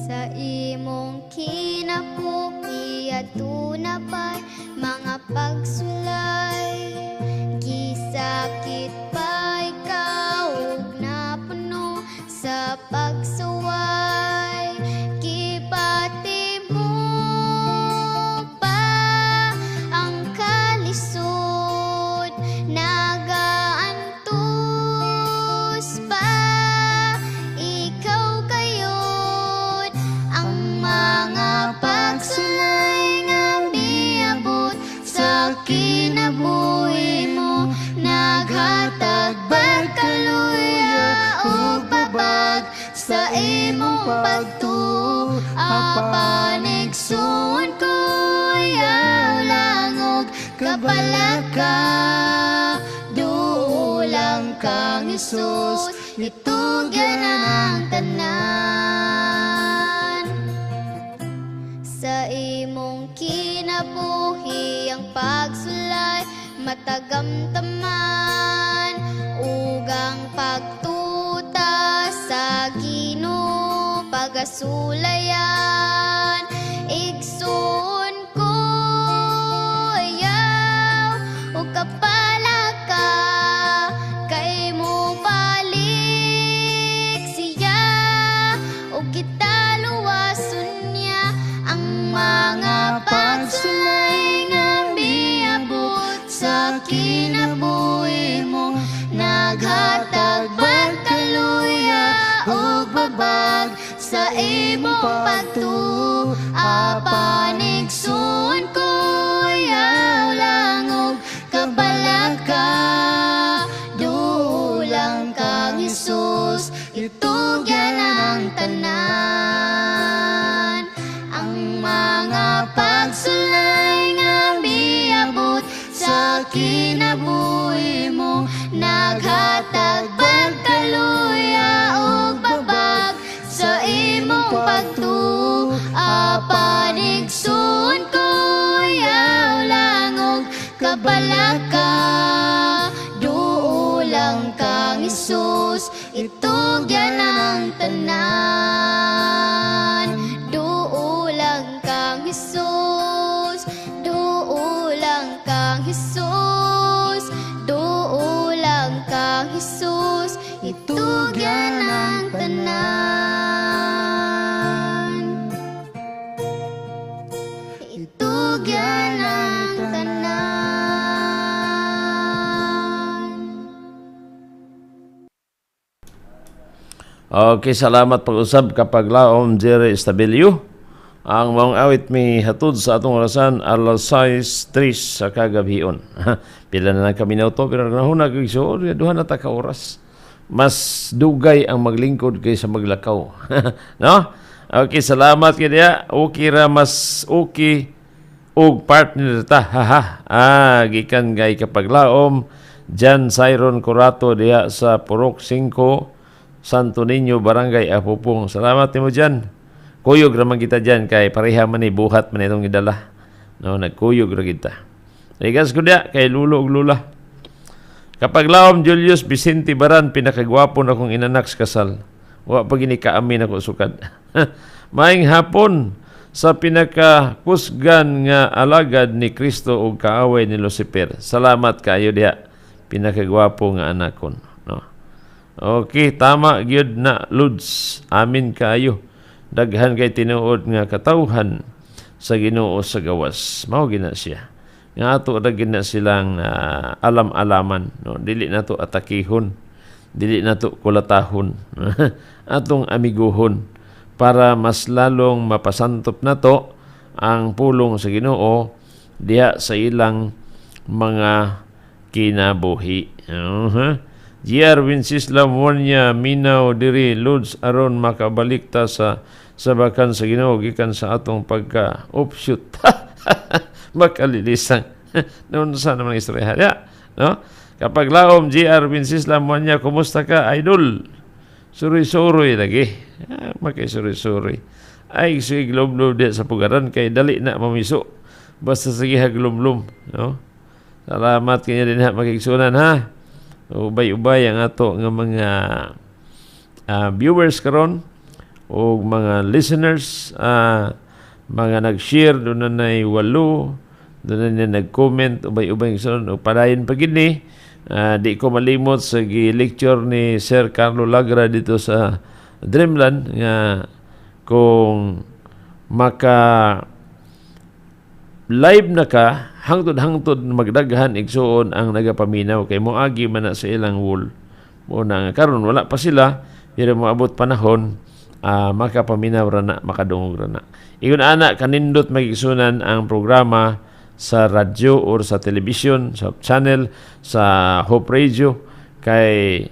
Sa imong kinabuhi adto na pa mga pagsulay, gisakit pa ikaw ug napuno sa pagsuway, gipati mo pa ang kalisod, nagaantos pa ikaw kayod, ang mga pagsulay nga miabot sa kinabuhi mo, naghatag pagkaluya ug babag sa imong pagtuo, apanigsuon ko yaw langog kabalaka, duulang kang Hesus, itugyan ang tanan. Sa imong kinabuhi ang pagsulay matagamtaman, ugang pagtuta sa Ginoo pagasulayan, igsoon ko ayaw o kapalaka, kay mo balik siya o kita luwason niya, ang mga pagsulay nga miabot sa kinabuhi mo, naghatag pagkaluya ug babag sa imong pagtuo, apanigsuon ko yaw langog kabalaka, duulang kang Hesus, itugyan ang tanan. Ang mga pagsulay nga miabot sa kinabuhi mo, naghatag pagkaluya ug babag sa imong pagtuo, apanigsuon ko yaw langog kabalaka, duulang kang Hesus, itugyan ang tanan. Duulang kang Hesus, duulang kang Hesus, duulang kang Hesus, itugyan ang tanan. Itugyan ang tanan. Okay, salamat pag-usab kapag laom Jerry Estabilio. Ang maong awit mi hatod sa atong orasan alas 6:03 sa kagabion. Pila na lang kami na ito, pero nahuna kag so, duha na ta ka oras. Mas dugay ang maglingkod kaysa maglakaw. No? Okay, salamat kaya. Okay ra mas okay og partner ta. Haha. Gikan gay kapaglaom. Jan Cyron Corato diya sa Purok 5, Santo Niño, Barangay Apupong. Salamat nimo Jan. Kuyog raman kita dyan kay pareha man ni buhat man itong idala. No, nagkuyog ra kita. Rigas ko diya kay lulo ug lula. Kapag laom Julius Vicente Baran, pinakagwapo na kong inanak sa kasal. Wa pa gini kaamin ako sukad. Maing hapon sa pinakakusgan nga alagad ni Kristo ug kaaway ni Lucifer. Salamat kayo diya. Pinakagwapo nga anakon. No. Okay, tama gyud na Lods. Amin kayo. Daghan kay tinuod nga katawhan sa Ginoo sa gawas. Mao gina siya. Nga ato ra gina silang alam-alaman, no? Dili nato atakihon, dili nato kulatahon. Atong amiguhon para mas lalong mapasantop nato ang pulong sa Ginoo diha sa ilang mga kinabuhi. GR Winsislam Warnya Minaw diri Lods aron makabalik ta sa sabakan sa Ginoo gikan sa atong pagka offshoot. Makalilisang. Noon sa naman istorya ya, no? Kapag laom GR Winsislam Warnya, kumusta ka idol? Suri-suri lagi. Makay-suri-suri. Ay sige glom-glom di sa pugaran kay dali na mamiso. Basta sige haglom-lom, no? Salamat kanya din ha makigsunan ha. Ubay-ubay ang ato nga mga viewers karon o mga listeners, mga nag-share doon na 8, doon na nag-comment, ubay-ubay o padayon pa gini. Di ko malimot sa lecture ni Sir Carlo Lagra dito sa Dreamland nga kung maka live na ka hangtod-hangtod magdaghan igsuon ang nagapaminaw kay moagi man na sa ilang wall. Muna nga karon wala pa sila pero moabot panahon makapaminaw ra na, makadungog ra na. Iyon ana kanindot magigsunan ang programa sa radyo or sa television, sa channel, sa Hope Radio kay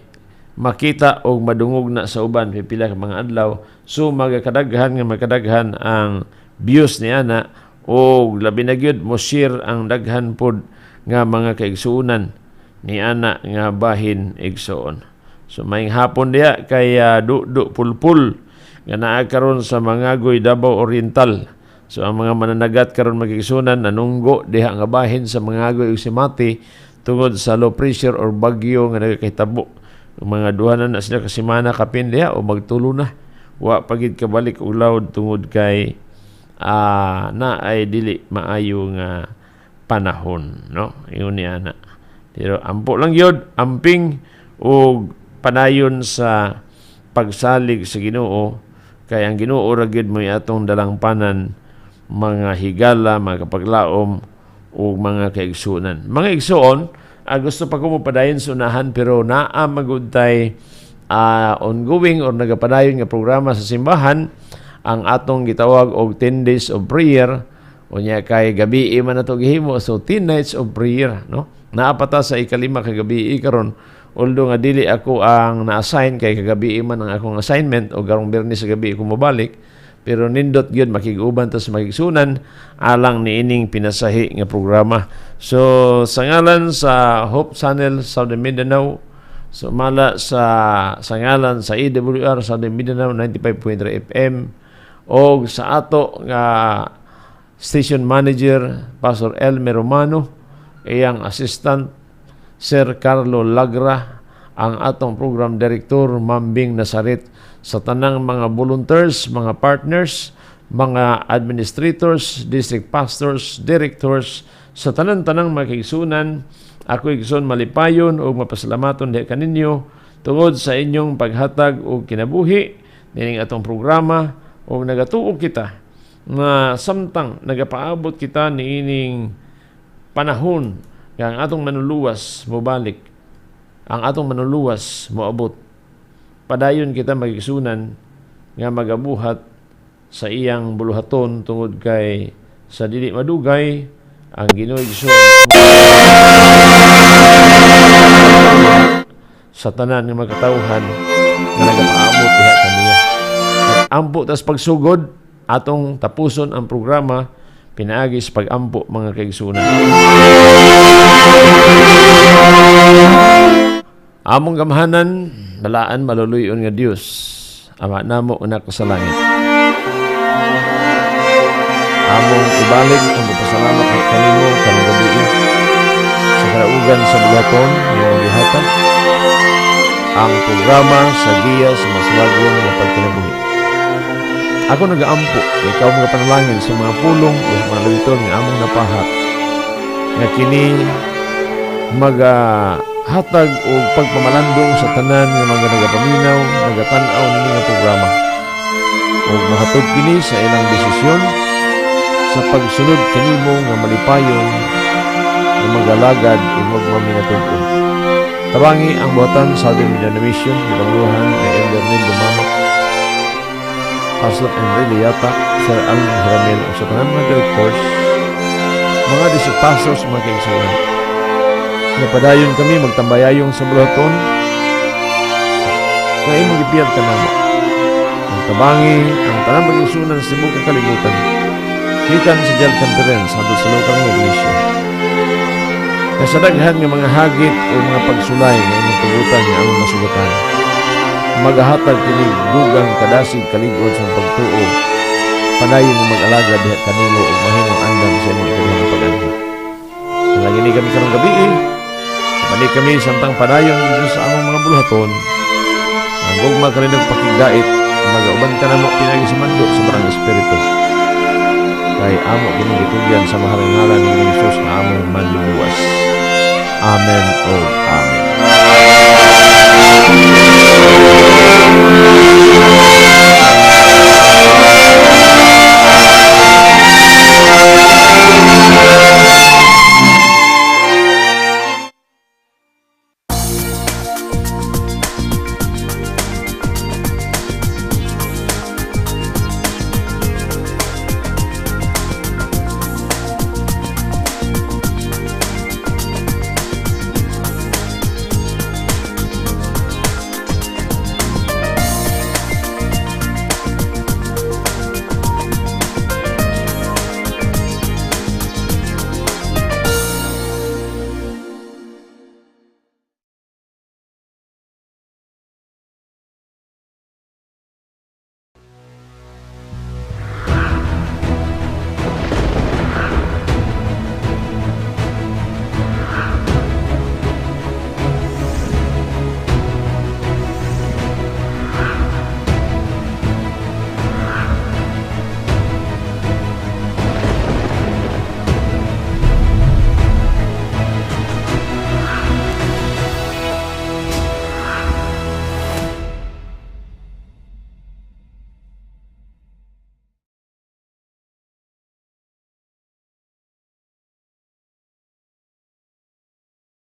makita og madungog na sa uban pipila ka mga adlaw. So magkadaghan ang views ni ana o labi na gyud mo share ang daghan pod nga mga kaigsuonan ni ana nga bahin igsuon. So maing hapon diya kay du pulpul nga naa karon sa Mangagoy, Davao Oriental. So ang mga mananagat karon magigsuonan nanunggo diha nga bahin sa Mangagoy ug Simati tungod sa low pressure or bagyo nga nagakahitabo. Mga duha na sila ka semana kapin diha o magtulo na. Wa pagid kabalik og laud tungod kay na ay dili maayo nga panahon, no? Ingon ni ana. Pero ampo lang yun, amping o panayon sa pagsalig sa Ginoo kay ang Ginoo ra gyud mo atong dalangpanan mga higala, mga kapaglaom o mga kaigsuonan. Mga igsuon, gusto pa ko mo padayon sa unahan pero naa maguntay ongoing or nagapadayon nga programa sa simbahan ang atong gitawag og 10 days of prayer unya kay gabi man nato gihimo so 10 nights of prayer, no? Naapata sa ikalima ka gabi karon although nga dili ako ang na-assign kay kagabi man ang akong assignment o garong Biyernes sa gabi ko mabalik pero nindot gyud makig-uban ta sa magigsunan alang niining pinasahi nga programa. So sa ngalan sa Hope Channel Southern Mindanao, so mala sa ngalan sa AWR Southern Mindanao 95.3 FM o sa ato nga station manager Pastor Elmer Romano, iyang assistant Sir Carlo Lagra, ang atong program director Mambing Nazaret, sa tanang mga volunteers, mga partners, mga administrators, district pastors, directors, sa tanang makigsunan, ako igsoon malipayon o mapasalamaton diha kaninyo tungod sa inyong paghatag o kinabuhi nining atong programa o nagatuo kita na samtang nagapaabot kita niining panahon nga ang atong manuluwas mobalik, ang atong manuluwas moabot. Padayon kita magigsunan nga magabuhat sa iyang buluhaton tungod kay sa dili madugay ang Ginoong Hesus sa tanan ng mga katawhan nga nagapaabot diha kaniya. Ampo tas pagsugod atong tapuson ang programa pinaagis pag-ampo mga kaigsunan. Among gamhanan balaan maluluyon nga Dios ama namo unak sa langit. Among ibalik ang pasalamat kay kanimo kanang gabi sa kalaugan sa bulaton nga gihatag ang programa sa giya sa mas bagong nga pagkinabuhi. Ako nagaampo ikaw mga panalangin sa mga pulong o mga labiton nga among napahat nga kini hatag o pagpamalandong sa tanan nga mga nagapaminaw, nagatanaw nini nga programa. O mahatod kini sa ilang desisyon sa pagsunod kanimo nga malipayon nga magalagad o magmaminatod. Tabangi ang buhatan sa Southern Media Mission, ibangluhan ni Elder Nindo Mamak, Pastor Enrique Yata, Sir Alan Hiramel, o sa tanan mga directors, mga district pastors, mga kaigsunan. Napadayon kami magtambayayong sa bulaton na imong ipiyat ka namo. Ang tabangi, ang tanang mag-isunan sa ibang kalibutan. Kikan sa General Conference sa lokal ng iglesia. Kasadaghan nga mga hagit o mga pagsulay nga imong tugutan nga among masugatan. Magahatag kini dugang kadasig kaligod sa pagtuo. Padayon nga mag-alaga diha kanimo ug mahimong andam sa imong ikadihang pag-anhi. Lagi ni kami karong gabi balik kami samtang padayon dito sa among mga buluhaton. Ang gugma kani nagpakigdait, magauban ka namo pinagi sa mando sa barang espiritu. Kay amo kini gitugyan sa mahal nga ngalan ni Jesus nga among manluwas. Amen o Amen.